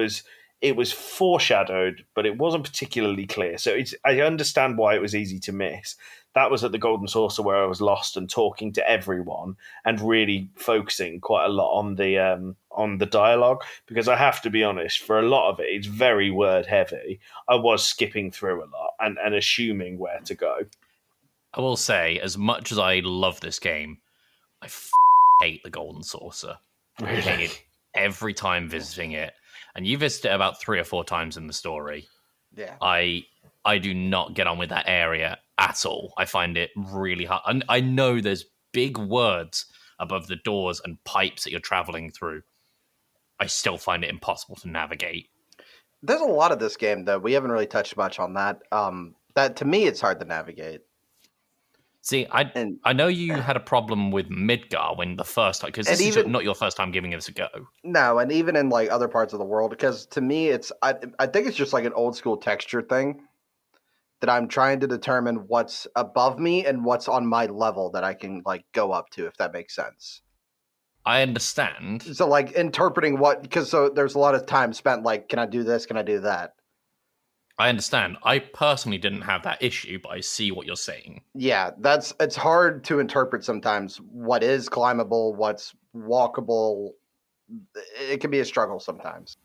was foreshadowed, but it wasn't particularly clear. So I understand why it was easy to miss. That was at the Golden Saucer where I was lost and talking to everyone and really focusing quite a lot on the dialogue, because I have to be honest, for a lot of it, it's very word heavy. I was skipping through a lot and assuming where to go. I will say, as much as I love this game, I hate the Golden Saucer. I hate it every time visiting it. And you visit it about 3 or 4 times in the story. Yeah. I do not get on with that area at all. I find it really hard. And I know there's big words above the doors and pipes that you're traveling through. I still find it impossible to navigate. There's a lot of this game though. We haven't really touched much on that. That to me, it's hard to navigate. See, I know you had a problem with Midgar when the first time, because this is not your first time giving this a go. No, and even in like other parts of the world, because to me, I think it's just like an old school texture thing that I'm trying to determine what's above me and what's on my level that I can like go up to, if that makes sense. I understand. So like interpreting because there's a lot of time spent like, can I do this? Can I do that? I understand. I personally didn't have that issue, but I see what you're saying. Yeah, it's hard to interpret sometimes what is climbable, what's walkable. It can be a struggle sometimes.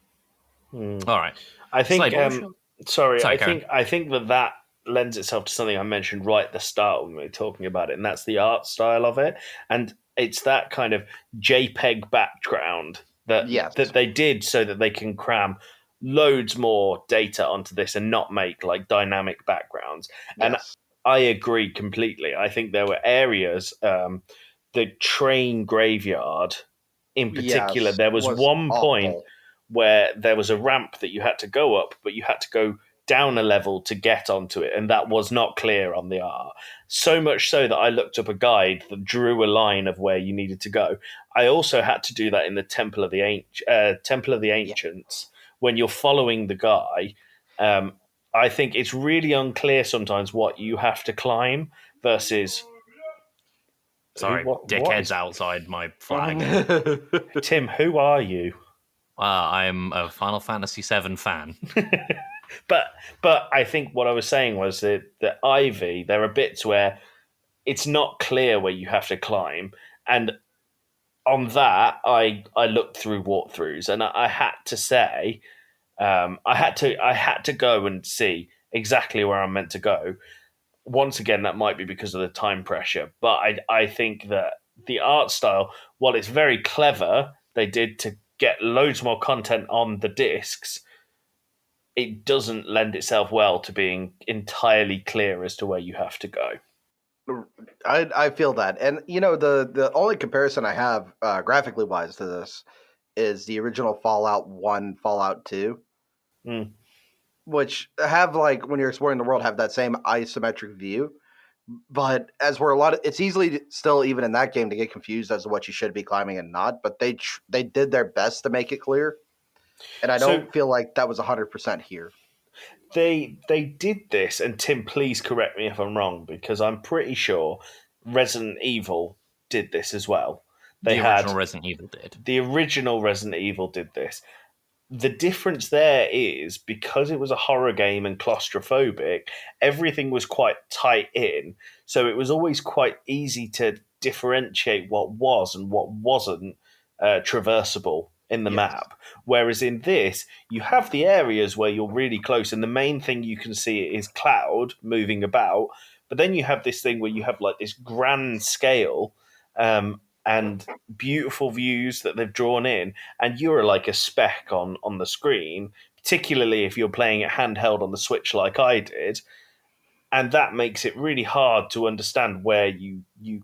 All right. I think. Slade, Sorry, I Karen. think that lends itself to something I mentioned right at the start when we were talking about it, and that's the art style of it, and it's that kind of JPEG background that they did so that they can cram loads more data onto this and not make like dynamic backgrounds. And I agree completely. I think there were areas, the train graveyard in particular, there was one point where there was a ramp that you had to go up, but you had to go down a level to get onto it, and that was not clear on the art. So much so that I looked up a guide that drew a line of where you needed to go. I also had to do that in the Temple of the Ancients. When you're following the guy, I think it's really unclear sometimes what you have to climb versus... Sorry, dickhead's outside my flag. Tim, who are you? I'm a Final Fantasy VII fan. But I think what I was saying was that the Ivy, there are bits where it's not clear where you have to climb, and on that I looked through walkthroughs, and I had to say I had to go and see exactly where I'm meant to go. Once again, that might be because of the time pressure, but I think that the art style, while it's very clever, they did to get loads more content on the discs. It doesn't lend itself well to being entirely clear as to where you have to go. I feel that, and the only comparison I have graphically wise to this is the original Fallout 1, Fallout 2, which have, like, when you're exploring the world, have that same isometric view. But as we're it's easily still, even in that game, to get confused as to what you should be climbing and not. But they did their best to make it clear, and I don't feel like that was 100% here. They did this, and Tim, please correct me if I'm wrong, because I'm pretty sure Resident Evil did this as well. The original Resident Evil did. The original Resident Evil did this. The difference there is, because it was a horror game and claustrophobic, everything was quite tight in, so it was always quite easy to differentiate what was and what wasn't traversable in the map. Whereas in this, you have the areas where you're really close, and the main thing you can see is cloud moving about, but then you have this thing where you have like this grand scale and beautiful views that they've drawn in, and you're like a speck on the screen, particularly if you're playing it handheld on the Switch like I did, and that makes it really hard to understand where you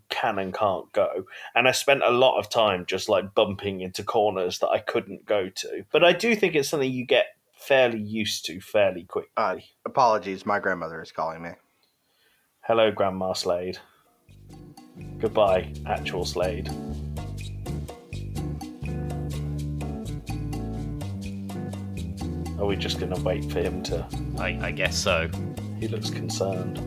can and can't go. And I spent a lot of time just like bumping into corners that I couldn't go to. But I do think it's something you get fairly used to fairly quickly. Apologies, my grandmother is calling me. Hello, Grandma Slade. Goodbye, actual Slade. Are we just going to wait for him to... I guess so. He looks concerned.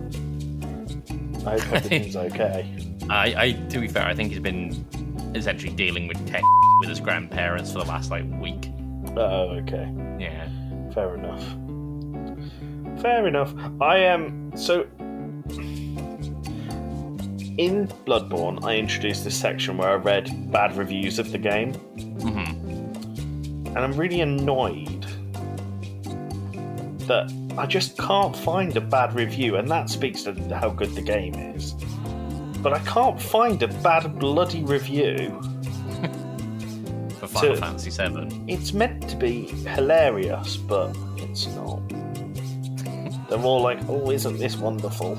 I hope everything's okay. To be fair, I think he's been essentially dealing with tech with his grandparents for the last, week. Oh, okay. Yeah. Fair enough. Fair enough. I am... So... In Bloodborne, I introduced this section where I read bad reviews of the game. Mm-hmm. And I'm really annoyed that I just can't find a bad review, and that speaks to how good the game is. But I can't find a bad bloody review. For Final Fantasy VII. It's meant to be hilarious, but it's not. They're all like, oh, isn't this wonderful?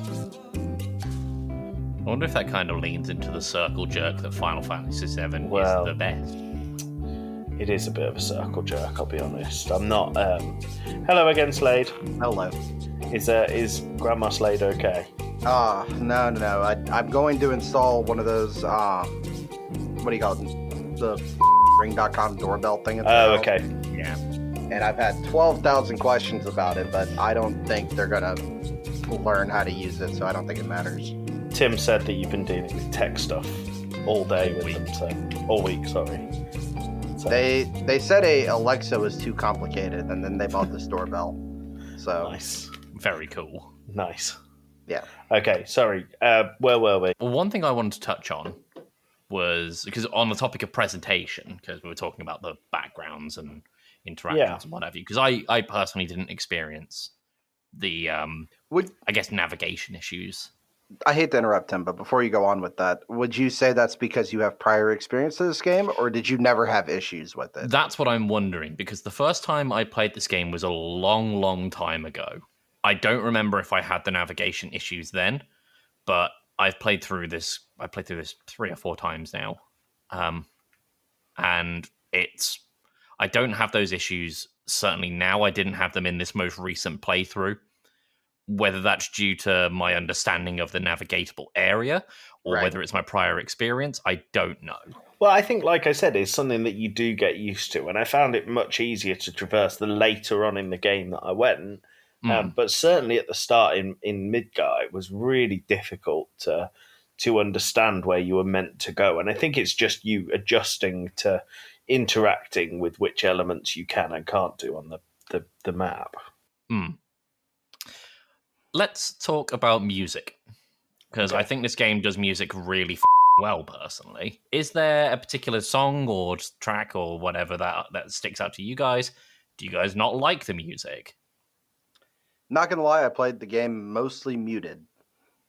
I wonder if that kind of leans into the circle jerk that Final Fantasy VII is the best. It is a bit of a circle jerk, I'll be honest. I'm not... Hello again, Slade. Hello. Is Grandma Slade okay? No. I'm going to install one of those, what do you call it? The Ring.com doorbell thing. Oh, okay. Yeah. And I've had 12,000 questions about it, but I don't think they're going to learn how to use it, so I don't think it matters. Tim said that you've been dealing with tech stuff all day with them, so... All week, sorry. So. They said a Alexa was too complicated, and then they bought this doorbell. So nice. Very cool. Nice. Yeah. Okay, sorry. Where were we? Well, one thing I wanted to touch on was, because on the topic of presentation, because we were talking about the backgrounds and interactions and what have you, because I personally didn't experience the, I guess, navigation issues. I hate to interrupt, Tim, but before you go on with that, would you say that's because you have prior experience to this game, or did you never have issues with it? That's what I'm wondering, because the first time I played this game was a long, long time ago. I don't remember if I had the navigation issues then, but I've played through this 3 or 4 times now. And I don't have those issues, certainly now. I didn't have them in this most recent playthrough. Whether that's due to my understanding of the navigatable area or whether it's my prior experience, I don't know. Well, I think, like I said, it's something that you do get used to, and I found it much easier to traverse the later on in the game that I went. But certainly at the start in Midgar, it was really difficult to understand where you were meant to go. And I think it's just you adjusting to interacting with which elements you can and can't do on the map. Let's talk about music, because I think this game does music really well, personally. Is there a particular song or track or whatever that sticks out to you guys? Do you guys not like the music? Not gonna lie, I played the game mostly muted.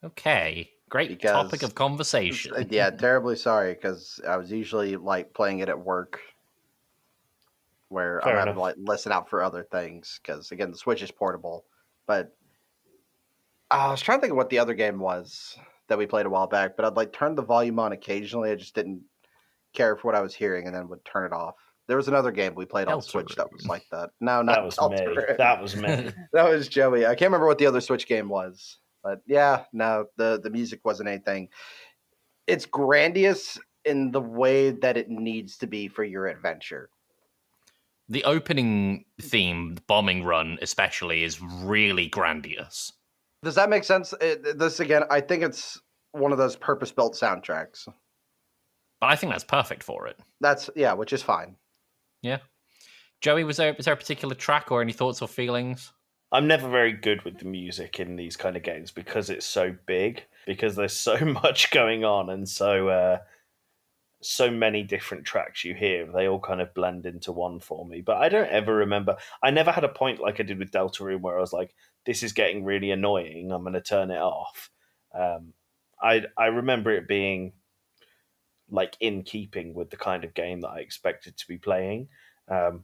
Okay. Great topic of conversation. Yeah, terribly sorry, because I was usually like playing it at work, where Fair I'm having enough. to like listen out for other things. Because again, the Switch is portable. But I was trying to think of what the other game was that we played a while back. But I'd like turn the volume on occasionally. I just didn't care for what I was hearing, and then would turn it off. There was another game we played on Switch that was like that. No, not That was me. That was me. That was Joey. I can't remember what the other Switch game was. But yeah, no, the music wasn't anything. It's grandiose in the way that it needs to be for your adventure. The opening theme, the bombing run especially, is really grandiose. Does that make sense? This again, I think it's one of those purpose-built soundtracks. But I think that's perfect for it. That's which is fine. Yeah. Joey, was there a particular track or any thoughts or feelings? I'm never very good with the music in these kind of games because it's so big, because there's so much going on, and so many different tracks you hear. They all kind of blend into one for me. But I don't ever remember. I never had a point like I did with Deltarune where I was like, this is getting really annoying, I'm going to turn it off. I remember it being like in keeping with the kind of game that I expected to be playing.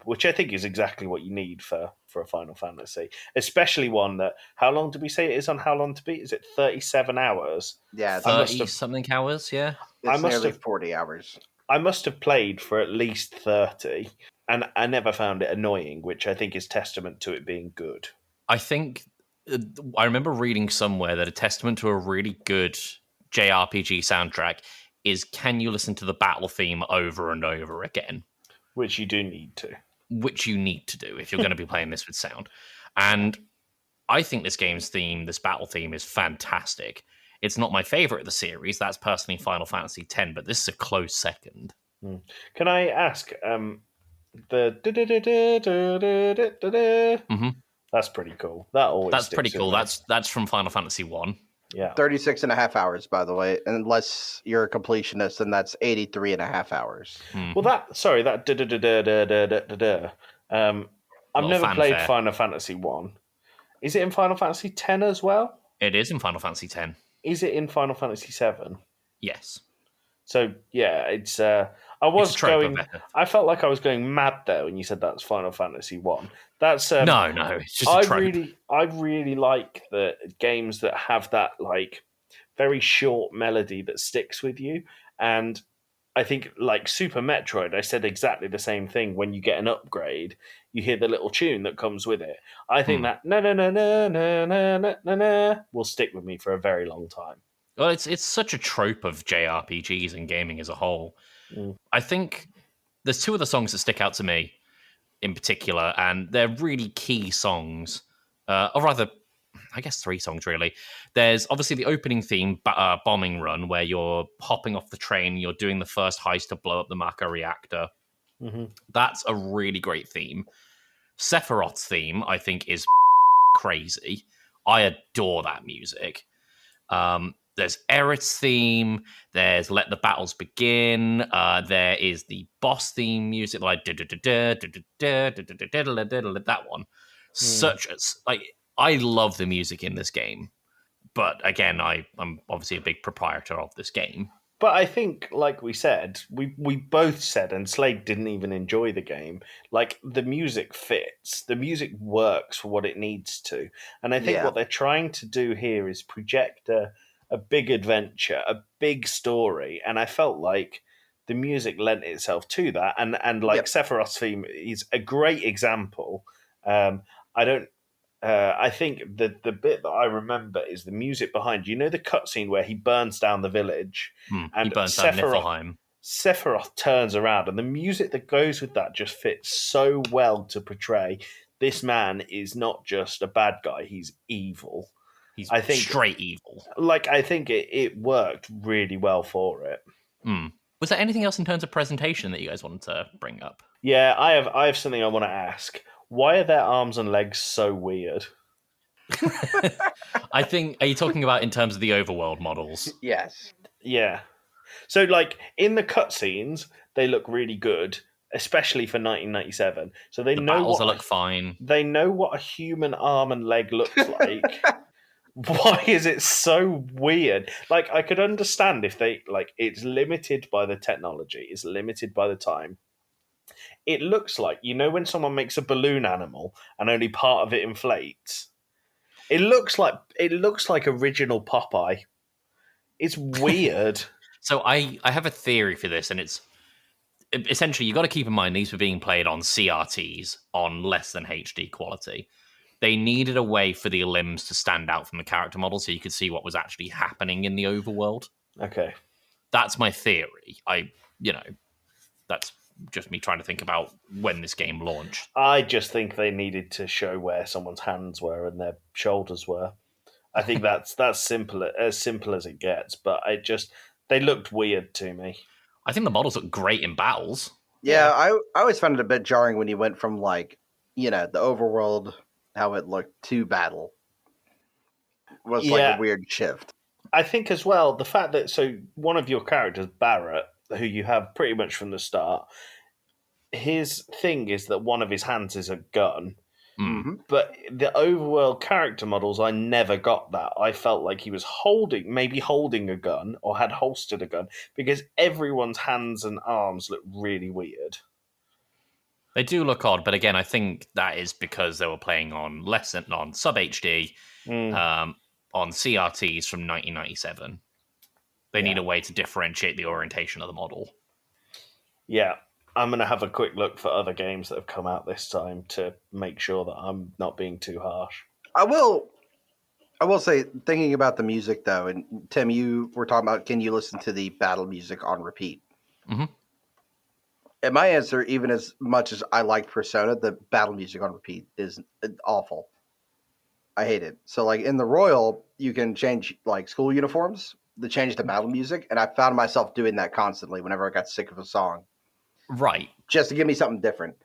Which I think is exactly what you need for a Final Fantasy, especially one that. How long did we say it is on How Long to Beat? Is it 37 hours? Yeah, 30-something hours. Yeah, it's nearly 40 hours. I must have played for at least 30, and I never found it annoying, which I think is testament to it being good. I think I remember reading somewhere that a testament to a really good JRPG soundtrack is can you listen to the battle theme over and over again. Which you do need to. Which you need to do if you're going to be playing this with sound. And I think this game's theme, this battle theme, is fantastic. It's not my favorite of the series. That's personally Final Fantasy X, but this is a close second. Can I ask, that's pretty cool. That's pretty cool. That's from Final Fantasy 1. Yeah. 36 and a half hours, by the way. Unless you're a completionist, then that's 83 and a half hours. Well, that I've never played Final Fantasy 1. Is it in Final Fantasy X as well? It is in Final Fantasy X. Is it in Final Fantasy 7? Yes. So, yeah, it's... I felt like I was going mad there when you said that's Final Fantasy 1. That's no, it's just a trope. I really like the games that have that like very short melody that sticks with you. And I think like Super Metroid, I said exactly the same thing. When you get an upgrade, you hear the little tune that comes with it. I think that na na na na na na na na will stick with me for a very long time. Well, it's such a trope of JRPGs and gaming as a whole. I think there's two of the songs that stick out to me in particular, and they're really key songs, or rather, I guess 3 songs really. There's obviously the opening theme, Bombing Run, where you're hopping off the train, you're doing the first heist to blow up the Mako reactor. That's a really great theme. Sephiroth's theme, I think, is crazy. I adore that music. There's Aerith's theme. There's Let the Battles Begin. There is the boss theme music, like that one. I love the music in this game, but again, I'm obviously a big proprietor of this game. But I think, like we said, we both said, and Slade didn't even enjoy the game, like, the music fits. The music works for what it needs to. And I think what they're trying to do here is project a big adventure, a big story. And I felt like the music lent itself to that. And Sephiroth's theme is a great example. I think the bit that I remember is the music behind, you know, the cutscene where he burns down the village and he burns down Niflheim. Sephiroth turns around, and the music that goes with that just fits so well to portray this man is not just a bad guy, he's evil. I think straight evil. Like, I think it worked really well for it. Was there anything else in terms of presentation that you guys wanted to bring up? Yeah, I have something I want to ask. Why are their arms and legs so weird? I think, are you talking about in terms of the overworld models? Yes. Yeah. So, like, in the cutscenes, they look really good, especially for 1997. So they know battles look fine. They know what a human arm and leg looks like. Why is it so weird? Like, I could understand if they, like, it's limited by the technology, it's limited by the time. It looks like, when someone makes a balloon animal and only part of it inflates? It looks like original Popeye. It's weird. So I have a theory for this, and it's essentially you got to keep in mind these were being played on CRTs on less than HD quality. They needed a way for the limbs to stand out from the character model so you could see what was actually happening in the overworld. Okay. That's my theory. That's just me trying to think about when this game launched. I just think they needed to show where someone's hands were and their shoulders were. I think that's simple as it gets, but they looked weird to me. I think the models look great in battles. Yeah, I always found it a bit jarring when you went from the overworld, how it looked, to battle. Was like a weird shift. I think as well, the fact that, one of your characters, Barrett, who you have pretty much from the start, his thing is that one of his hands is a gun. Mm-hmm. But the overworld character models, I never got that. I felt like he was maybe holding a gun or had holstered a gun, because everyone's hands and arms look really weird. They do look odd, but again, I think that is because they were playing on sub HD, on CRTs from 1997. They need a way to differentiate the orientation of the model. Yeah. I'm going to have a quick look for other games that have come out this time to make sure that I'm not being too harsh. I will say, thinking about the music, though, and Tim, you were talking about, can you listen to the battle music on repeat? Mm-hmm. And my answer, even as much as I like Persona, the battle music on repeat is awful. I hate it. So, like, in the Royal, you can change, like, school uniforms to change the battle music, and I found myself doing that constantly whenever I got sick of a song. Right. Just to give me something different.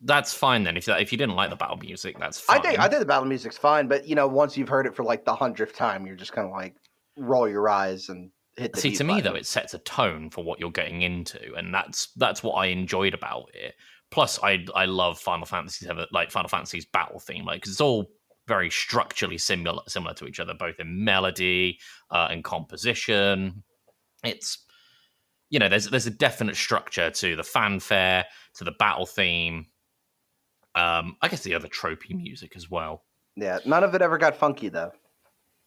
That's fine then. If you didn't like the battle music, that's fine. I think the battle music's fine, but once you've heard it for like the 100th time, you're just kind of like roll your eyes and hit the See, beat to me button. though, it sets a tone for what you're getting into, and that's what I enjoyed about it. Plus, I love Final Fantasy Final Fantasy's battle theme, because it's all very structurally similar to each other, both in melody and composition. It's there's a definite structure to the fanfare, to the battle theme. I guess the other tropey music as well. Yeah, none of it ever got funky though.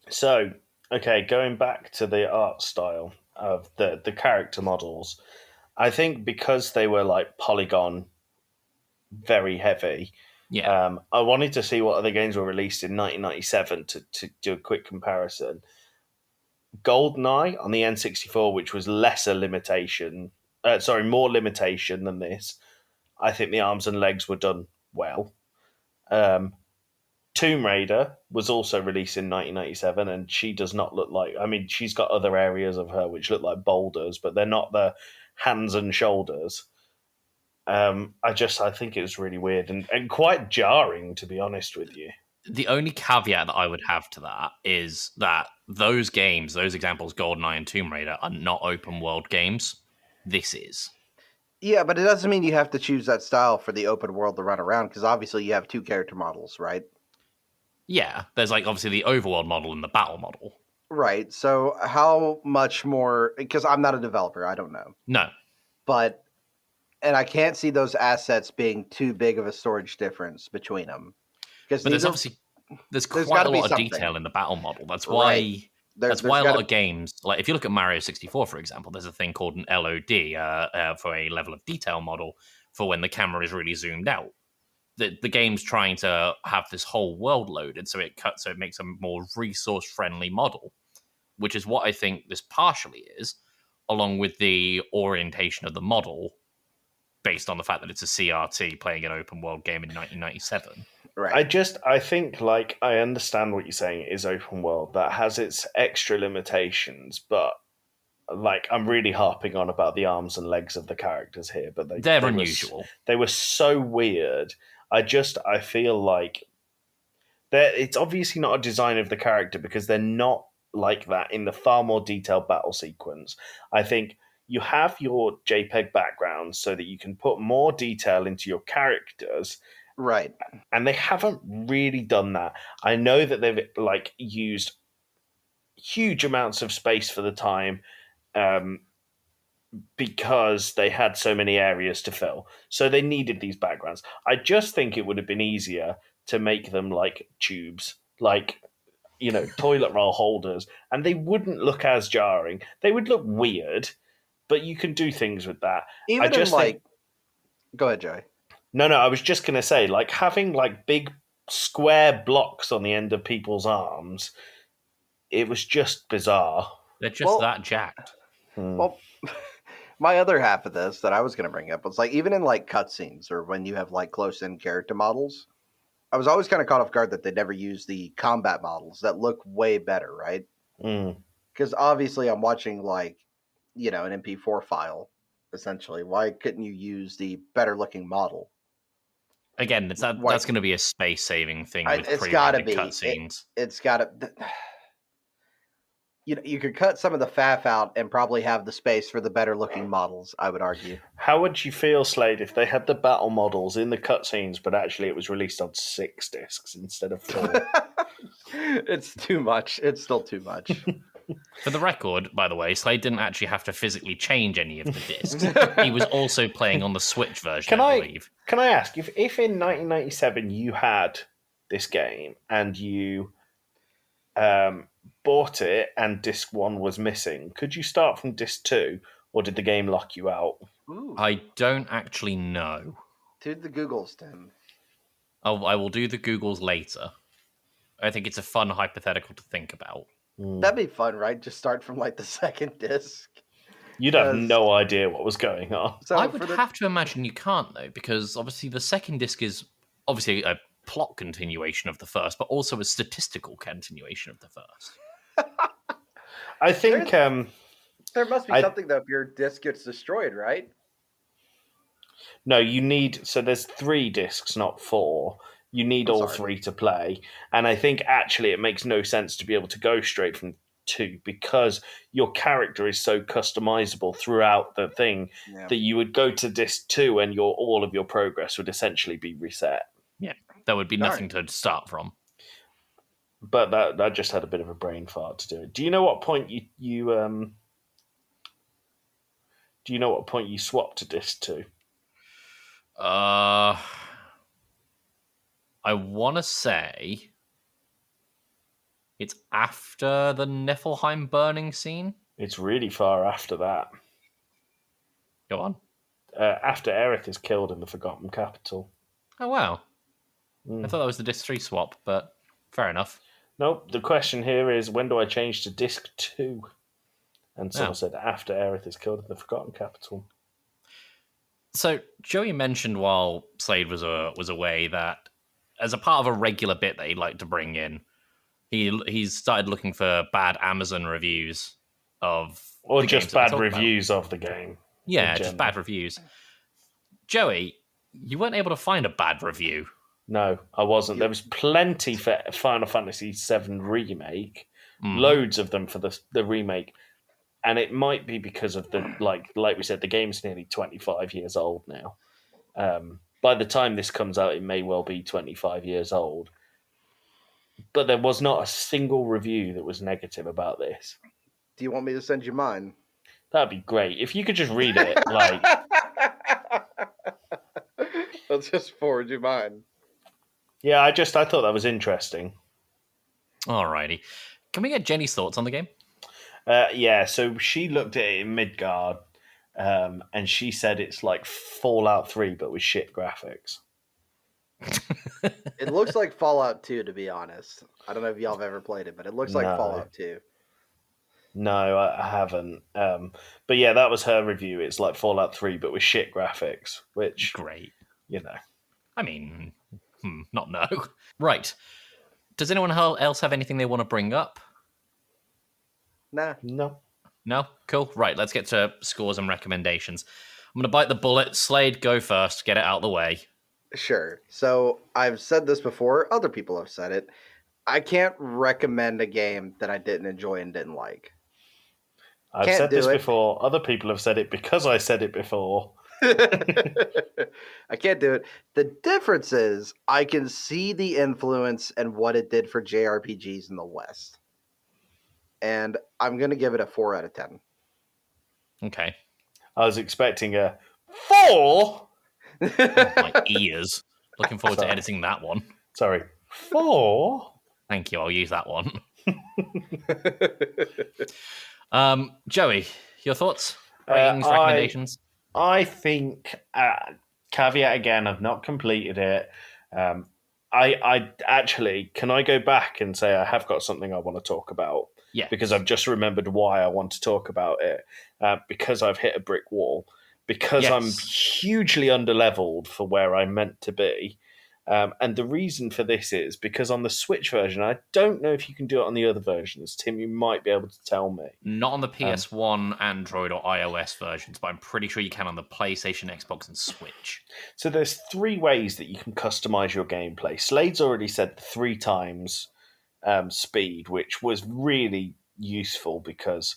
So, okay, going back to the art style of the character models, I think because they were like polygon, very heavy. Yeah. I wanted to see what other games were released in 1997 to do a quick comparison. GoldenEye on the N64, which was more limitation than this. I think the arms and legs were done well. Tomb Raider was also released in 1997, and she does not look like... I mean, she's got other areas of her which look like boulders, but they're not the hands and shoulders. I think it was really weird and quite jarring, to be honest with you. The only caveat that I would have to that is that those games, those examples, GoldenEye and Tomb Raider, are not open world games. This is. Yeah, but it doesn't mean you have to choose that style for the open world to run around, because obviously you have two character models, right? Yeah, there's obviously the overworld model and the battle model. Right, so how much more... Because I'm not a developer, I don't know. No. And I can't see those assets being too big of a storage difference between them. But there's quite a lot of detail in the battle model. That's why right. That's why a lot of games, like if you look at Mario 64, for example, there's a thing called an LOD for a level of detail model for when the camera is really zoomed out. The game's trying to have this whole world loaded, so it makes a more resource friendly model, which is what I think this partially is, along with the orientation of the model based on the fact that it's a CRT playing an open world game in 1997. Right. I think I understand what you're saying. It is open world that has its extra limitations, but I'm really harping on about the arms and legs of the characters here, but they're unusual. They were so weird. I feel like it's obviously not a design of the character, because they're not like that in the far more detailed battle sequence. I think you have your JPEG backgrounds so that you can put more detail into your characters, Right. And they haven't really done that. I know that they've like used huge amounts of space for the time, because they had so many areas to fill. So they needed these backgrounds. I just think it would have been easier to make them like tubes, like, toilet roll holders, and they wouldn't look as jarring. They would look weird, but you can do things with that. Even in like, go ahead, Joey. No, I was just going to say, like, having like big square blocks on the end of people's arms, it was just bizarre. They're just that jacked. Well, my other half of this that I was going to bring up was like, even in like cutscenes or when you have like close-in character models, I was always kind of caught off guard that they never use the combat models that look way better, right? Because obviously I'm watching like, an MP4 file, essentially. Why couldn't you use the better-looking model? Again, that's going to be a space-saving thing with it's got to be cutscenes. It's got to. You could cut some of the faff out and probably have the space for the better-looking models, I would argue. How would you feel, Slade, if they had the battle models in the cutscenes, but actually it was released on 6 discs instead of 4? It's too much. It's still too much. For the record, by the way, Slade didn't actually have to physically change any of the discs. He was also playing on the Switch version, I believe. Can I ask, if in 1997 you had this game and you bought it and disc 1 was missing, could you start from disc 2, or did the game lock you out? Ooh. I don't actually know. Do the Googles, Tim. I will do the Googles later. I think it's a fun hypothetical to think about. That'd be fun, right? Just start from like the second disc. You'd have no idea what was going on. So I would have to imagine you can't, though, because obviously the second disc is obviously a plot continuation of the first, but also a statistical continuation of the first. I think there must be something though if your disc gets destroyed, right? No, so there's 3 discs, not 4. You need all 3 to play. And I think actually it makes no sense to be able to go straight from 2 because your character is so customizable throughout the thing that you would go to disc 2 and all of your progress would essentially be reset. Yeah, there would be nothing to start from. But that just had a bit of a brain fart to do it. Do you know what point you swapped to disc 2? I want to say it's after the Niflheim burning scene. It's really far after that. Go on. After Aerith is killed in the Forgotten Capital. Oh, wow. I thought that was the disc 3 swap, but fair enough. Nope, the question here is, when do I change to disc 2? And someone said after Aerith is killed in the Forgotten Capital. So Joey mentioned while Slade was away that as a part of a regular bit that he'd like to bring in, he's started looking for bad Amazon reviews of, or just bad reviews of the game. Yeah, just bad reviews. Joey, you weren't able to find a bad review. No, I wasn't. There was plenty for Final Fantasy VII Remake, loads of them for the remake. And it might be because of the, like we said, the game's nearly 25 years old now. By the time this comes out, it may well be 25 years old. But there was not a single review that was negative about this. Do you want me to send you mine? That'd be great. If you could just read it, like... I'll just forward you mine. Yeah, I thought that was interesting. Alrighty. Can we get Jenny's thoughts on the game? Yeah, so she looked at it in Midgard, and she said it's like Fallout 3, but with shit graphics. It looks like Fallout 2, to be honest. I don't know if y'all have ever played it, but it looks like Fallout 2. No, I haven't. But yeah, that was her review. It's like Fallout 3, but with shit graphics, which... Great. I mean, not no. Right. Does anyone else have anything they want to bring up? Nah. No. No? Cool. Right, let's get to scores and recommendations. I'm going to bite the bullet. Slade, go first. Get it out of the way. Sure. So I've said this before. Other people have said it. I can't recommend a game that I didn't enjoy and didn't like. I've said this before. Other people have said it because I said it before. I can't do it. The difference is I can see the influence and what it did for JRPGs in the West. And I'm going to give it a 4 out of 10. Okay. I was expecting a 4. My ears. Looking forward to editing that one. Sorry, 4. Thank you. I'll use that one. Joey, your thoughts? Ratings, recommendations? I think, caveat again, I've not completed it. I actually, can I go back and say I have got something I want to talk about? Yeah. Because I've just remembered why I want to talk about it. Because I've hit a brick wall. Because I'm hugely underleveled for where I'm meant to be. And the reason for this is because on the Switch version, I don't know if you can do it on the other versions. Tim, you might be able to tell me. Not on the PS1, Android, or iOS versions, but I'm pretty sure you can on the PlayStation, Xbox, and Switch. So there's 3 ways that you can customize your gameplay. Slade's already said 3 times speed, which was really useful because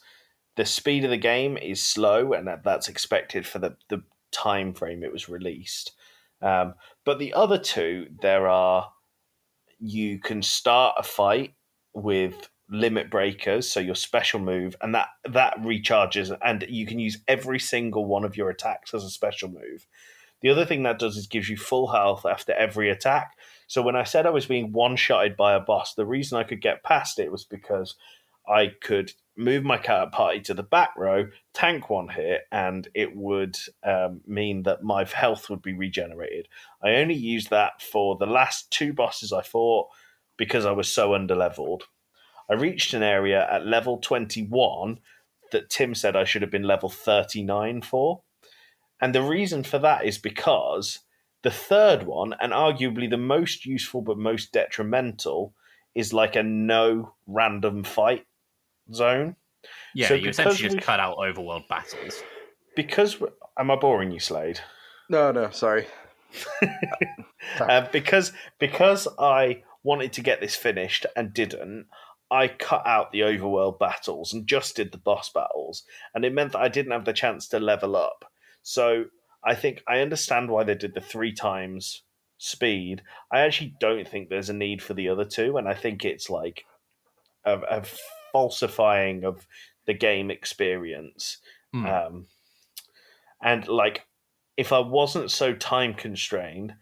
the speed of the game is slow, and that's expected for the time frame it was released. But the other 2, you can start a fight with limit breakers, so your special move, and that recharges, and you can use every single one of your attacks as a special move. The other thing that does is gives you full health after every attack. So when I said I was being one-shotted by a boss, the reason I could get past it was because I could move my party to the back row, tank 1 hit, and it would mean that my health would be regenerated. I only used that for the last 2 bosses I fought because I was so underleveled. I reached an area at level 21 that Tim said I should have been level 39 for. And the reason for that is because the third one, and arguably the most useful but most detrimental, is like a no random fight zone. Yeah, so you essentially just cut out overworld battles. Am I boring you, Slade? No, sorry. Because I wanted to get this finished and didn't, I cut out the overworld battles and just did the boss battles, and it meant that I didn't have the chance to level up. So I think I understand why they did the 3 times speed. I actually don't think there's a need for the other 2, and I think it's like a falsifying of the game experience. And like, if I wasn't so time constrained,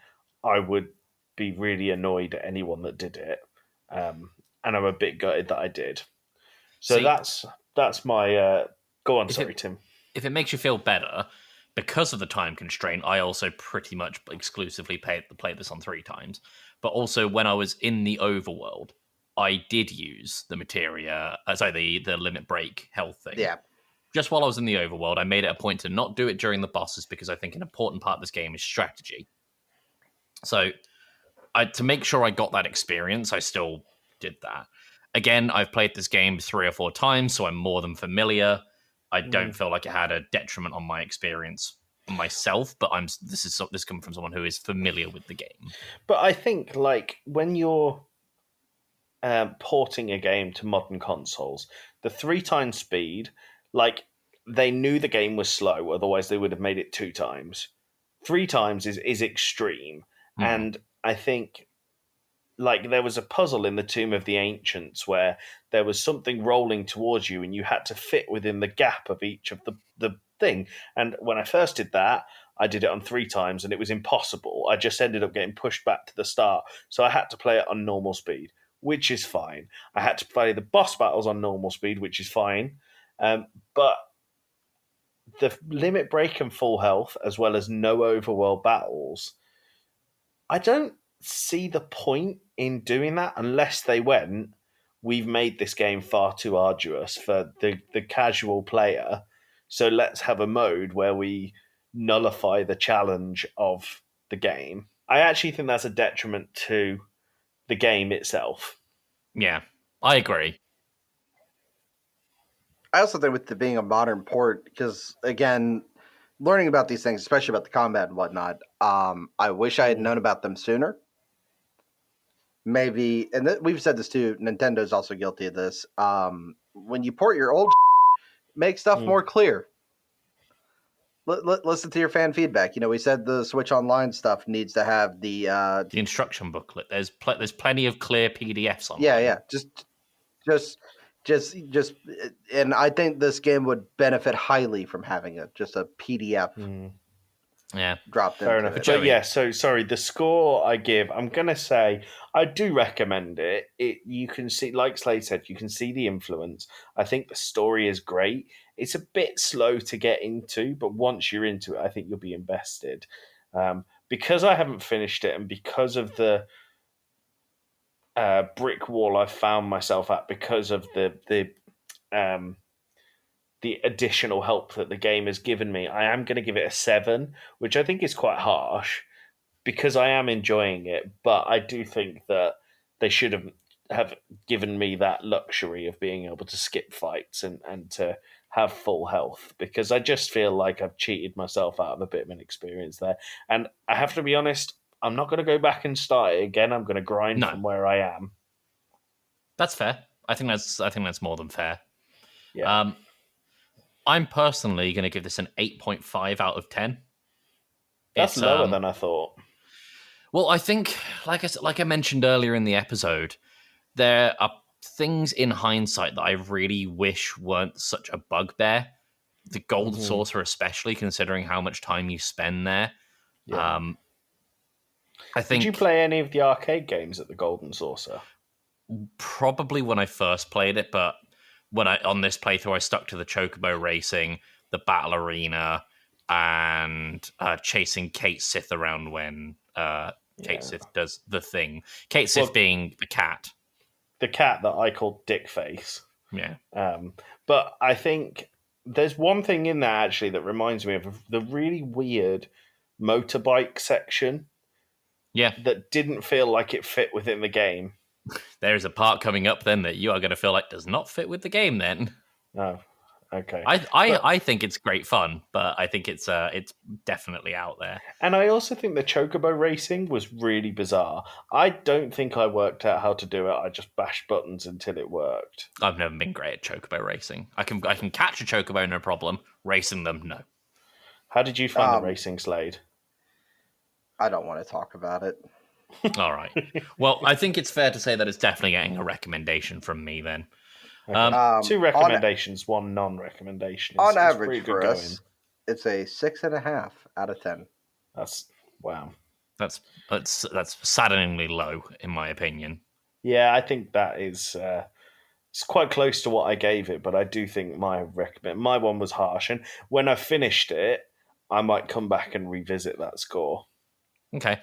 I would be really annoyed at anyone that did it. And I'm a bit gutted that I did. So that's my go on. Sorry, Tim. If it makes you feel better, because of the time constraint, I also pretty much exclusively played this on 3 times. But also when I was in the overworld, I did use the the limit break health thing. Yeah. Just while I was in the overworld, I made it a point to not do it during the bosses because I think an important part of this game is strategy. So to make sure I got that experience, I still did that. Again, I've played this game 3 or 4 times, so I'm more than familiar. I don't feel like it had a detriment on my experience myself, but this comes from someone who is familiar with the game. But I think like when you're porting a game to modern consoles, the 3 times speed, like they knew the game was slow, otherwise they would have made it 2 times. 3 times is extreme, and I think like there was a puzzle in the Tomb of the Ancients where there was something rolling towards you and you had to fit within the gap of each of the thing. And when I first did that, I did it on 3 times and it was impossible. I just ended up getting pushed back to the start. So I had to play it on normal speed, which is fine. I had to play the boss battles on normal speed, which is fine. But the limit break and full health, as well as no overworld battles, I don't see the point in doing that unless they went, we've made this game far too arduous for the casual player, so let's have a mode where we nullify the challenge of the game. I actually think that's a detriment to the game itself. Yeah, I agree. I also think with it being a modern port, because again, learning about these things, especially about the combat and whatnot, I wish I had known about them sooner. Maybe, and we've said this too, Nintendo's also guilty of this. When you port your old make stuff more clear. listen to your fan feedback. We said the Switch Online stuff needs to have the instruction booklet. There's plenty of clear PDFs online. Yeah. Just, and I think this game would benefit highly from having just a PDF. Yeah, dropped fair into enough. it. But yeah, so sorry. The score I give, I'm gonna say I do recommend it. You can see, like Slade said, you can see the influence. I think the story is great. It's a bit slow to get into, but once you're into it, I think you'll be invested. Because I haven't finished it, and because of the brick wall I've found myself at, because of the additional help that the game has given me, I am going to give it a 7, which I think is quite harsh because I am enjoying it. But I do think that they should have given me that luxury of being able to skip fights and to have full health, because I just feel like I've cheated myself out of a bit of an experience there. And I have to be honest, I'm not going to go back and start it again. I'm going to grind from where I am. That's fair. I think that's more than fair. Yeah. I'm personally going to give this an 8.5 out of 10. That's lower than I thought. Well, I think, like I mentioned earlier in the episode, there are things in hindsight that I really wish weren't such a bugbear. The Golden Saucer, especially, considering how much time you spend there. Yeah. I think. Did you play any of the arcade games at the Golden Saucer? Probably when I first played it, but on this playthrough, I stuck to the Chocobo racing, the battle arena, and chasing Kate Sith around when Kate Sith does the thing. Kate Sith being the cat. The cat that I called Dickface. Yeah. But I think there's one thing in there, actually, that reminds me of the really weird motorbike section. Yeah. That didn't feel like it fit within the game. There's a part coming up then that you are going to feel like does not fit with the game then. Oh, okay. I think it's great fun, but I think it's definitely out there. And I also think the Chocobo racing was really bizarre. I don't think I worked out how to do it. I just bashed buttons until it worked. I've never been great at Chocobo racing. I can catch a Chocobo, no problem. Racing them, no. How did you find the racing, Slade? I don't want to talk about it. All right. Well, I think it's fair to say that it's definitely getting a recommendation from me then. Okay. 2 recommendations, 1 non-recommendation. On average for us, it's a 6.5 out of 10. Wow. That's saddeningly low, in my opinion. Yeah, I think that is it's quite close to what I gave it, but I do think my one was harsh. And when I finished it, I might come back and revisit that score. Okay.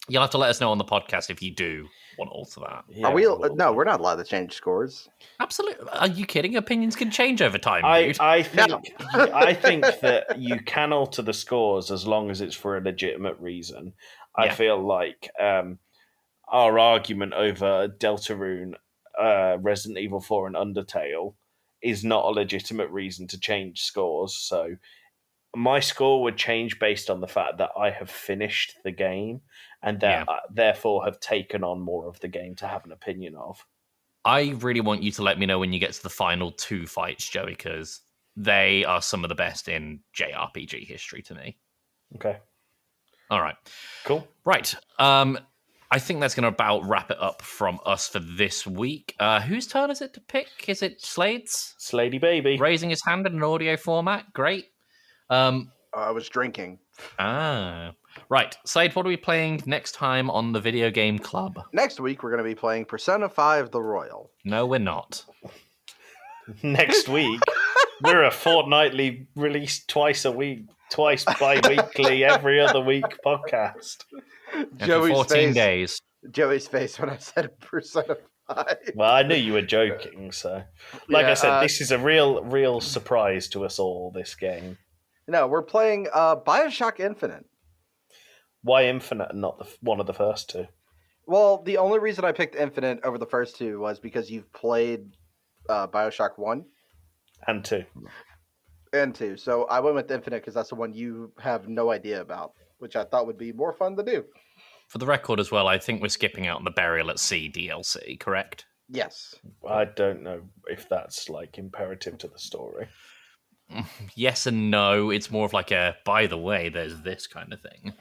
You'll have to let us know on the podcast if you do want to alter that. Yeah, are we? No, we're not allowed to change scores. Absolutely. Are you kidding? Opinions can change over time, dude. I think that you can alter the scores as long as it's for a legitimate reason. I feel like our argument over Deltarune, Resident Evil 4 and Undertale is not a legitimate reason to change scores. So my score would change based on the fact that I have finished the game and that therefore have taken on more of the game to have an opinion of. I really want you to let me know when you get to the final 2 fights, Joey, because they are some of the best in JRPG history to me. Okay. All right. Cool. Right. I think that's going to about wrap it up from us for this week. Whose turn is it to pick? Is it Slade's? Slady baby. Raising his hand in an audio format. Great. I was drinking. Right. Slade, what are we playing next time on the Video Game Club? Next week, we're going to be playing Persona 5 The Royal. No, we're not. Next week? We're a fortnightly, released twice bi-weekly, every other week podcast. Joey's 14 days. Joey's face when I said Persona 5. Well, I knew you were joking, so... Like I said, this is a real surprise to us all, this game. No, we're playing Bioshock Infinite. Why Infinite and not one of the first 2? Well, the only reason I picked Infinite over the first 2 was because you've played Bioshock 1. And 2. And 2. So I went with Infinite because that's the one you have no idea about, which I thought would be more fun to do. For the record as well, I think we're skipping out on the Burial at Sea DLC, correct? Yes. I don't know if that's imperative to the story. yes and no. It's more of like a, by the way, there's this kind of thing.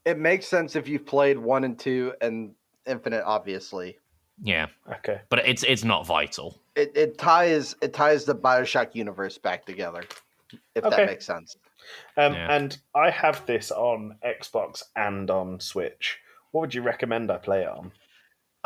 It makes sense if you've played 1 and 2 and Infinite, obviously. Yeah. Okay. But it's not vital. It ties the BioShock universe back together, if that makes sense. And I have this on Xbox and on Switch. What would you recommend I play it on?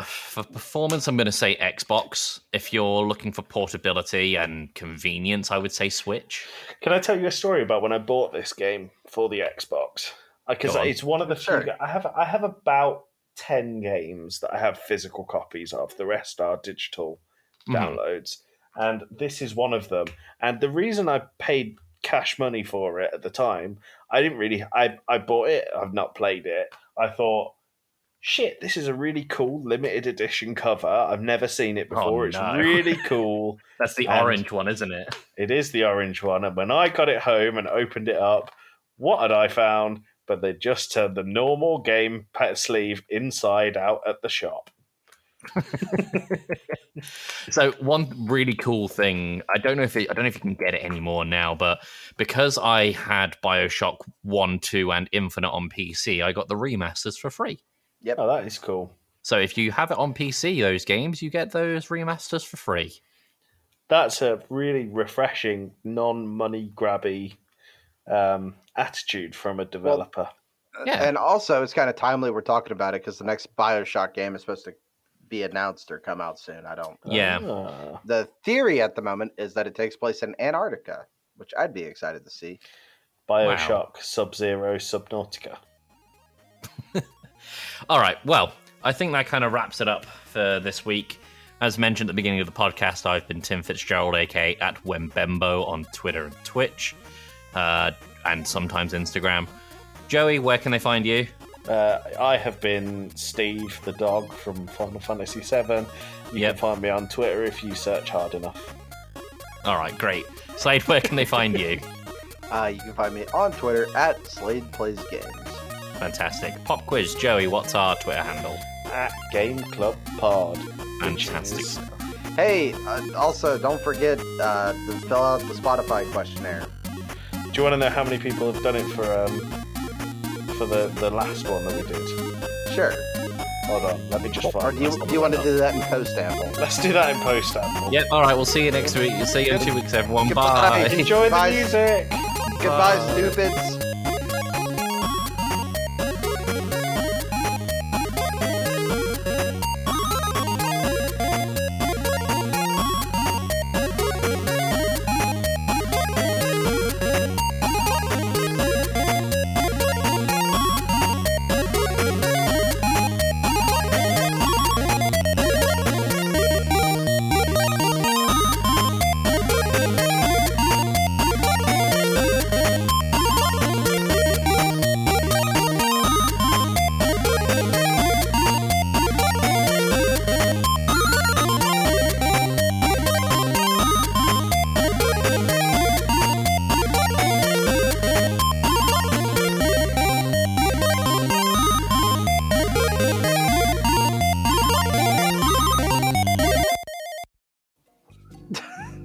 For performance, I'm going to say Xbox. If you're looking for portability and convenience, I would say Switch. Can I tell you a story about when I bought this game for the Xbox? Because it's one of the few. I have about 10 games that I have physical copies of. The rest are digital downloads, and this is one of them. And the reason I paid cash money for it at the time, I didn't really. I bought it. I've not played it. I thought, shit, this is a really cool limited edition cover. I've never seen it before. It's really cool. That's the orange one, isn't it? It is the orange one. And when I got it home and opened it up, what had I found? But they just turned the normal game sleeve inside out at the shop. So one really cool thing, I don't know if you can get it anymore now, but because I had BioShock 1, 2, and Infinite on PC, I got the remasters for free. Yep. Oh, that is cool. So if you have it on PC, those games, you get those remasters for free. That's a really refreshing, non-money grabby attitude from a developer. Yeah. And also, it's kind of timely we're talking about it because the next BioShock game is supposed to be announced or come out soon. Yeah. The theory at the moment is that it takes place in Antarctica, which I'd be excited to see. BioShock, Sub-Zero, Subnautica. All right. Well, I think that kind of wraps it up for this week. As mentioned at the beginning of the podcast, I've been Tim Fitzgerald, aka at Wembembo on Twitter and Twitch, and sometimes Instagram. Joey, where can they find you? I have been Steve the dog from Final Fantasy VII. You can find me on Twitter if you search hard enough. All right, great. Slade, where can they find you? You can find me on Twitter at Slade Plays Games. Fantastic. Pop quiz, Joey, what's our Twitter handle? At Game Club Pod. Fantastic. Hey, also don't forget to fill out the Spotify questionnaire. Do you want to know how many people have done it for the last one that we did? Sure. Hold on, let me just Or find do you want to do that in post amble? Let's do that in post amble. Yep, all right, we'll see you next week. See you in 2 weeks, everyone. Goodbye. Bye. Enjoy the Bye. music. Goodbye, stupids.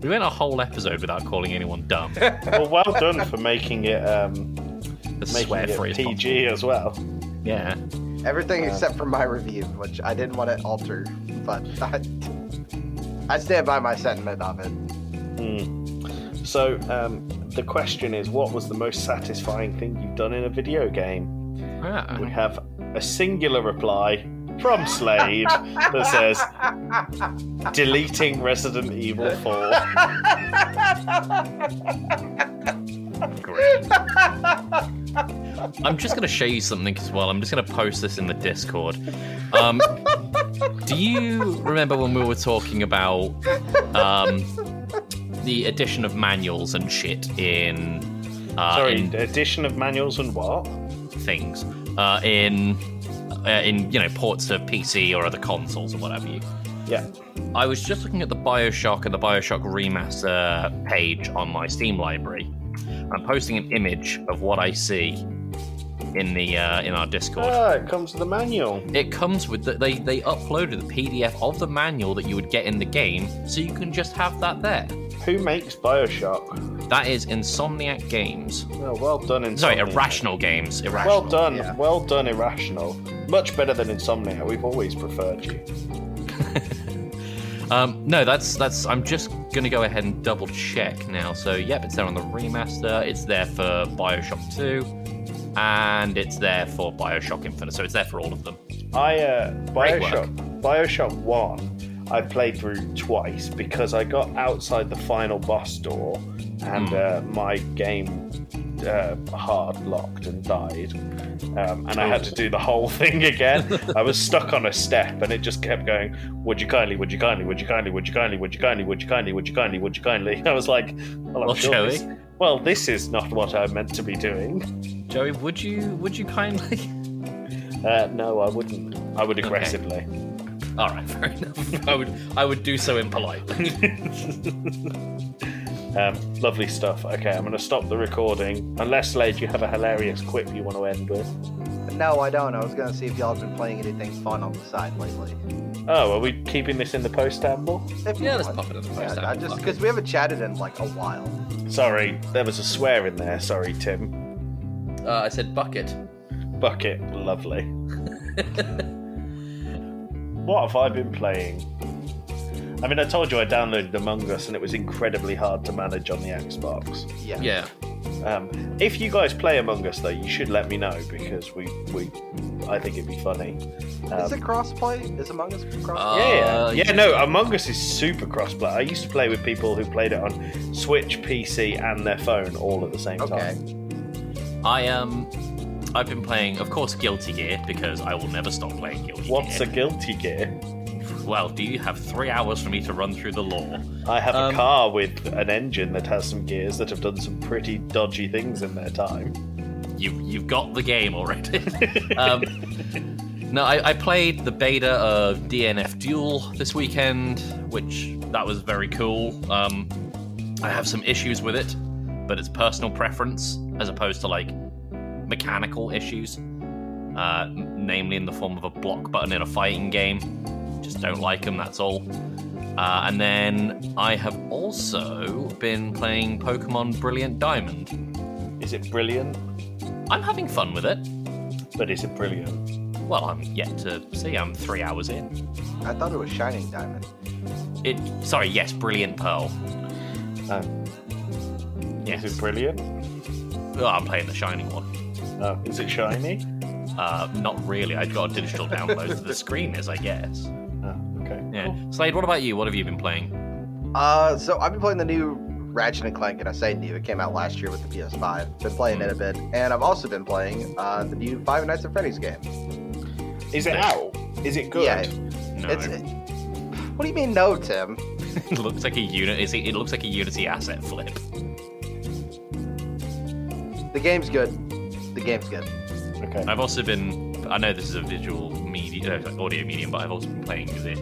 We went a whole episode without calling anyone dumb. Well done for making it Swear-free as PG as well. Yeah. Everything except for my review, which I didn't want to alter, but I stand by my sentiment of it. So, the question is, what was the most satisfying thing you've done in a video game? We have a singular reply from Slade that says, deleting Resident Evil 4. Great. I'm just going to show you something as well. I'm just going to post this in the Discord. Do you remember when we were talking about the addition of manuals and shit in... addition of manuals and what? Things. In ports to PC or other consoles or whatever you... Yeah. I was just looking at the BioShock and the BioShock Remaster page on my Steam library. I'm posting an image of what I see in our Discord. Ah, it comes with the manual. It comes with they uploaded the PDF of the manual that you would get in the game, so you can just have that there. Who makes Bioshock? That is Insomniac Games. Oh, well done, Insomniac. Sorry, Irrational Games. Irrational. Well done, Yeah. well done, Irrational. Much better than Insomniac. We've always preferred you. No, that's. I'm just gonna go ahead and double check now. So, yep, it's there on the remaster. It's there for Bioshock 2, and it's there for Bioshock Infinite. So it's there for all of them. Bioshock 1, I played through twice because I got outside the final boss door, and my game hard locked and died, and I had to do the whole thing again. I was stuck on a step and it just kept going, would you kindly, would you kindly, would you kindly, would you kindly, would you kindly, would you kindly, would you kindly, would you kindly. I was like, well, Joey, this is not what I meant to be doing. Joey, would you kindly? No, I wouldn't. I would aggressively. All right, fair enough. I would do so impolitely. Lovely stuff. Okay, I'm going to stop the recording. Unless, Slade, you have a hilarious quip you want to end with. No, I don't. I was going to see if y'all have been playing anything fun on the side lately. Oh, are we keeping this in the post-amble? Yeah, let's pop it in the post. Yeah, just because we haven't chatted in like a while. Sorry, there was a swear in there. Sorry, Tim. I said bucket. Bucket. Lovely. What have I been playing? I mean, I told you I downloaded Among Us and it was incredibly hard to manage on the Xbox. Yeah. If you guys play Among Us, though, you should let me know because I think it'd be funny. Is it crossplay? Is Among Us crossplay? Yeah. No, Among Us is super crossplay. I used to play with people who played it on Switch, PC, and their phone all at the same time. I've been playing, of course, Guilty Gear because I will never stop playing Guilty Gear. What's a Guilty Gear? Well, do you have 3 hours for me to run through the lore? I have a car with an engine that has some gears that have done some pretty dodgy things in their time. You've got the game already. No, I played the beta of DNF Duel this weekend, which that was very cool. I have some issues with it, but it's personal preference as opposed to like mechanical issues, namely in the form of a block button in a fighting game. Just don't like them, that's all. And then I have also been playing Pokemon Brilliant Diamond. Is it brilliant? I'm having fun with it. But is it brilliant? Well, I'm yet to see. I'm 3 hours in. I thought it was Shining Diamond. Yes, Brilliant Pearl. Yes. Is it brilliant? Oh, I'm playing the Shining one. Oh, is it shiny? Not really. I've got a digital download. The screen is, I guess. Oh, okay. Yeah. Cool. Slade, what about you? What have you been playing? So I've been playing the new Ratchet and Clank, and I say new, it came out last year with the PS5. Been playing it a bit, and I've also been playing the new Five Nights at Freddy's game. Is it out? Is it good? Yeah. No. What do you mean no, Tim? It looks like a It looks like a Unity asset flip. The game's good. The game's good. Okay. I've also been. I know this is a visual media, audio medium, but I've also been playing this.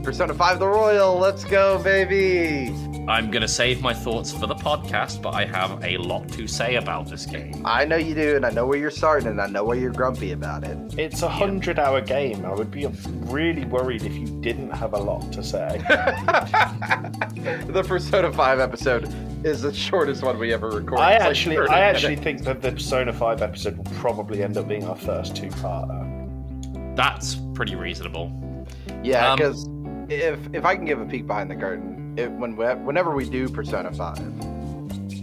Persona 5 The Royal, let's go, baby! I'm gonna save my thoughts for the podcast, but I have a lot to say about this game. I know you do, and I know where you're starting, and I know where you're grumpy about it. It's a 100-hour game. I would be really worried if you didn't have a lot to say. The Persona 5 episode is the shortest one we ever recorded. I actually think that the Persona 5 episode will probably end up being our first two-parter. That's pretty reasonable. Yeah, because if I can give a peek behind the curtain, whenever we do Persona 5,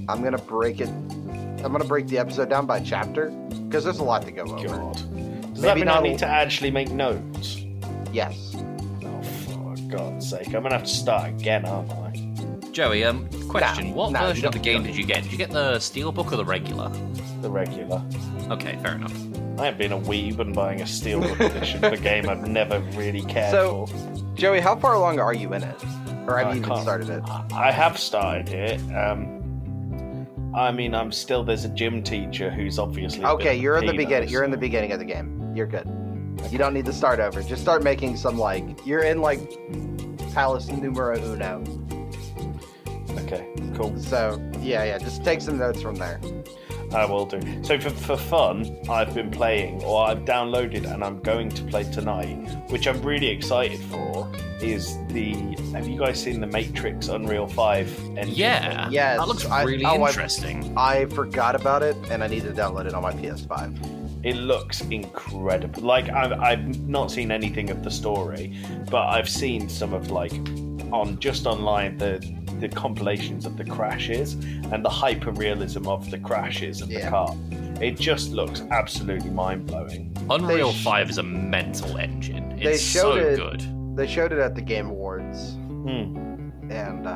I'm gonna break the episode down by chapter because there's a lot to go over. God. Does that mean I need to actually make notes? Yes. Oh, for God's sake. I'm gonna have to start again, aren't I? Joey, question. What No, version of the game did you get? Did you get the Steelbook or the regular? The regular. Okay, fair enough. I ain't been a weeb and buying a Steelbook edition of a game I've never really cared for. Joey, how far along are you in it? Or have you even started it? I have started it. I mean, there's a gym teacher who's obviously Okay, you're in the beginning. so. You're in the beginning of the game. You're good. You don't need to start over. Just start making some you're in Palace numero uno. Okay, cool. So yeah, just take some notes from there. I will do. So for fun, I've been playing, or I've downloaded and I'm going to play tonight, which I'm really excited for, is have you guys seen the Matrix Unreal 5 engine? Yeah. Yes. That looks really interesting. I forgot about it, and I need to download it on my PS5. It looks incredible. Like, I've not seen anything of the story, but I've seen some of, like, online, the compilations of the crashes and the hyper-realism of the crashes of the car. It just looks absolutely mind-blowing. Unreal 5 is a mental engine. It's good. They showed it at the Game Awards. And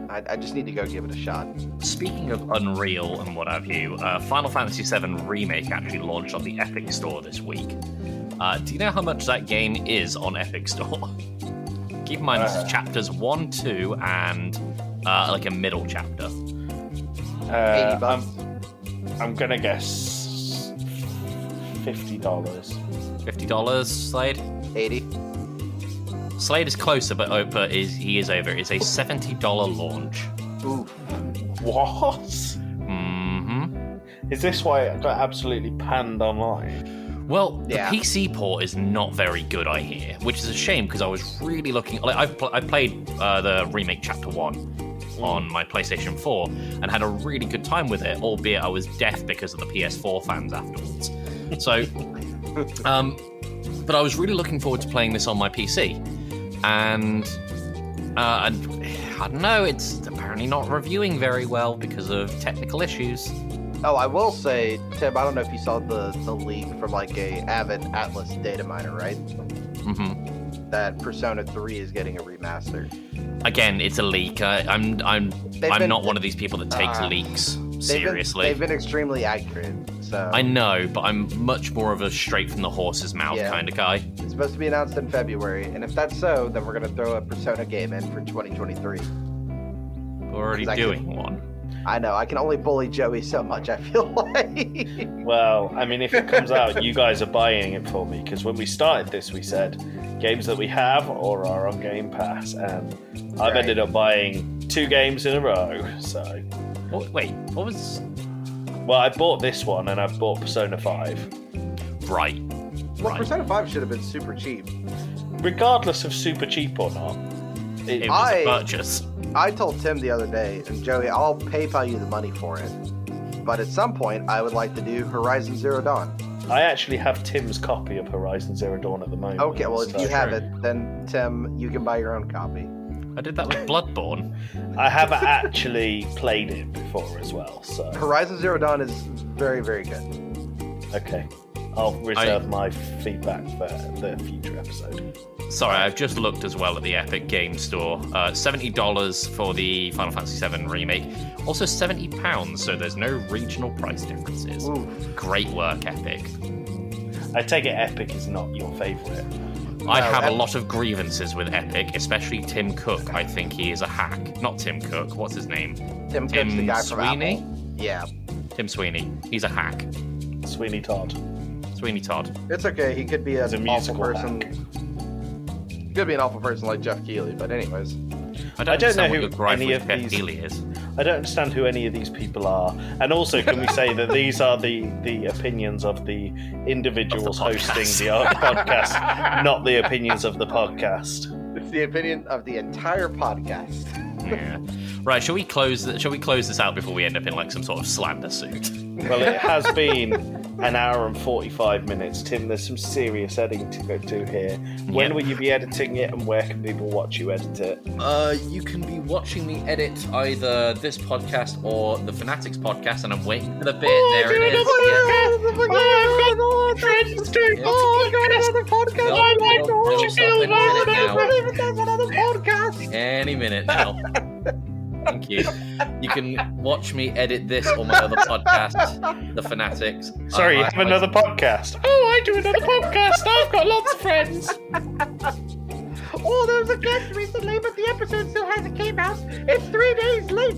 I just need to go give it a shot. Speaking of Unreal and what have you, Final Fantasy VII Remake actually launched on the Epic Store this week. Do you know how much that game is on Epic Store? Keep in mind, this is chapters 1, 2, and like a middle chapter. $80. I'm gonna guess $50. $50, Slade? 80. Slade is closer, but he is over. It's a $70 launch. Ooh. What? Mm-hmm. Is this why it got absolutely panned online? Well, the PC port is not very good, I hear, which is a shame because I was really looking. Like, I played the remake Chapter 1 on my PlayStation 4 and had a really good time with it, albeit I was deaf because of the PS4 fans afterwards. So, but I was really looking forward to playing this on my PC, and I don't know, it's apparently not reviewing very well because of technical issues. Oh, I will say, Tim, I don't know if you saw the leak from like a Avid Atlas data miner, right? Mm-hmm. That Persona 3 is getting a remaster. Again, it's a leak. I'm not one of these people that takes leaks seriously. They've been extremely accurate. So I know, but I'm much more of a straight from the horse's mouth kind of guy. It's supposed to be announced in February, and if that's so, then we're going to throw a Persona game in for 2023. We're already doing one. I know, I can only bully Joey so much, I feel like. Well, I mean, if it comes out, you guys are buying it for me, because when we started this, we said games that we have or are on Game Pass, and I've ended up buying 2 games in a row, so... Wait, what was... Well, I bought this one, and I've bought Persona 5. Right. Well, Persona 5 should have been super cheap. Regardless of super cheap or not. It was a purchase. I told Tim the other day, and Joey, I'll PayPal you the money for it. But at some point, I would like to do Horizon Zero Dawn. I actually have Tim's copy of Horizon Zero Dawn at the moment. Okay, well, if you have it, then Tim, you can buy your own copy. I did that with Bloodborne. I have actually played it before as well, so... Horizon Zero Dawn is very, very good. Okay. I'll reserve my feedback for the future episode. Sorry, I've just looked as well at the Epic Game Store. $70 for the Final Fantasy VII Remake. Also £70, so there's no regional price differences. Ooh. Great work, Epic. I take it Epic is not your favourite. I have a lot of grievances with Epic, especially Tim Cook. I think he is a hack. Not Tim Cook. What's his name? Tim Cook's the guy Sweeney? from Apple. Yeah. Tim Sweeney. He's a hack. Sweeney Todd. Sweeney Todd. It's okay. He could be an awful musical person. He could be an awful person like Jeff Keighley, but anyways. I don't know who any of Jeff these Keighley is. I don't understand who any of these people are. And also, can we say that these are the opinions of the individuals hosting the podcast, not the opinions of the podcast? It's the opinion of the entire podcast. Yeah. Right, shall we close this out before we end up in like some sort of slander suit? Well, it has been an hour and 45 minutes. Tim, there's some serious editing to go do here. When will you be editing it, and where can people watch you edit it? You can be watching me edit either this podcast or the Fanatics podcast, and I'm waiting for the bit. There it is. Any minute now. Thank you. You can watch me edit this or my other podcast, The Fanatics. Sorry, you have another podcast? Oh, I do another podcast. I've got lots of friends. Oh, there was a guest recently, but the episode still hasn't came out. It's 3 days late.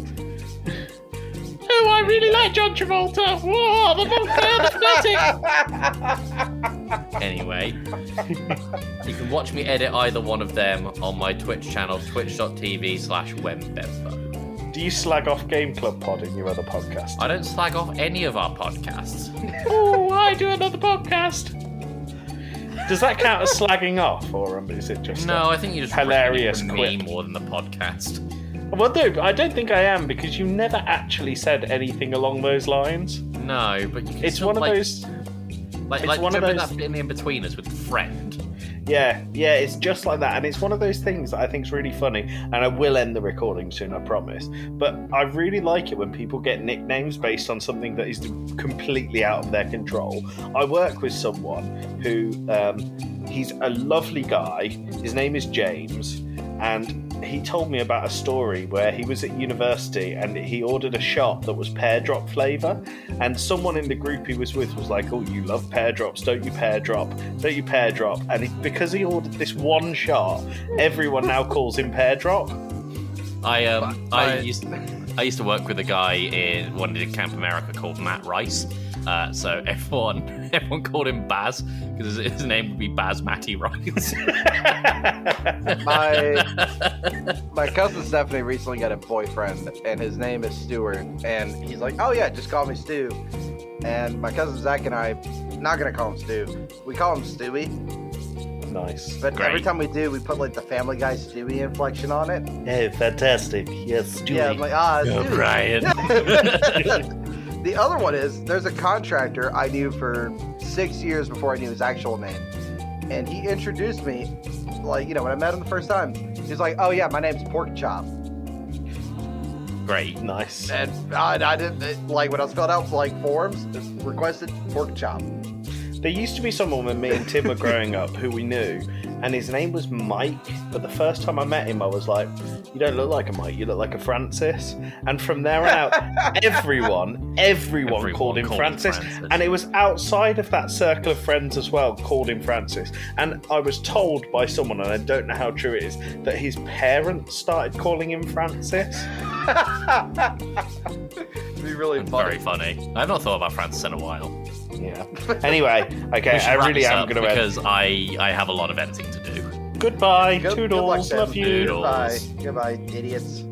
Oh, I really like John Travolta. Whoa, the Fanatic. Anyway, you can watch me edit either one of them on my Twitch channel, twitch.tv/wembember. Do you slag off Game Club Pod in your other podcast? I don't slag off any of our podcasts. Oh, I do another podcast. Does that count as slagging off, or is it just No, I think you just hilarious me quip? more than the podcast. Well, no, I don't think I am, because you never actually said anything along those lines. No, but you can It's still, one of like, those. Like, it's one of remember those- that bit in the in-betweeners with the friend? Yeah, it's just like that, and it's one of those things that I think is really funny, and I will end the recording soon, I promise. But I really like it when people get nicknames based on something that is completely out of their control. I work with someone who, he's a lovely guy, his name is James, and he told me about a story where he was at university and he ordered a shot that was pear drop flavour, and someone in the group he was with was like, oh, you love pear drops, don't you pear drop, and because he ordered this one shot, everyone now calls him pear drop. I used to work with a guy in one in Camp America called Matt Rice. So everyone called him Baz because his name would be Baz Matty Rice. My cousin Stephanie recently got a boyfriend, and his name is Stuart, and he's like, oh yeah, just call me Stu. And my cousin Zach and I, not gonna call him Stu, we call him Stewie. Nice. But Great. every time we do, we put like the Family Guy Stewie inflection on it. Hey, fantastic. Yes, Stewie. Yeah, I'm like, Oh, Stewie. Brian. The other one is, there's a contractor I knew for 6 years before I knew his actual name. And he introduced me, like, when I met him the first time, he's like, oh yeah, my name's Pork Chop. Great. Nice. And I didn't, like, when I was filling out, like, forms, it's requested Pork Chop. There used to be someone when me and Tim were growing up who we knew, and his name was Mike, but the first time I met him I was like, you don't look like a Mike, you look like a Francis. And from there on out, everyone called him Francis, and it was outside of that circle of friends as well, called him Francis. And I was told by someone, and I don't know how true it is, that his parents started calling him Francis. It'd be really funny. Very funny. I've not thought about Francis in a while. Yeah. Anyway, okay, We should I wrap really this am up going to end. because I have a lot of editing to do. Goodbye, Good luck, toodles, Tim. love you. Toodles. Goodbye, idiots.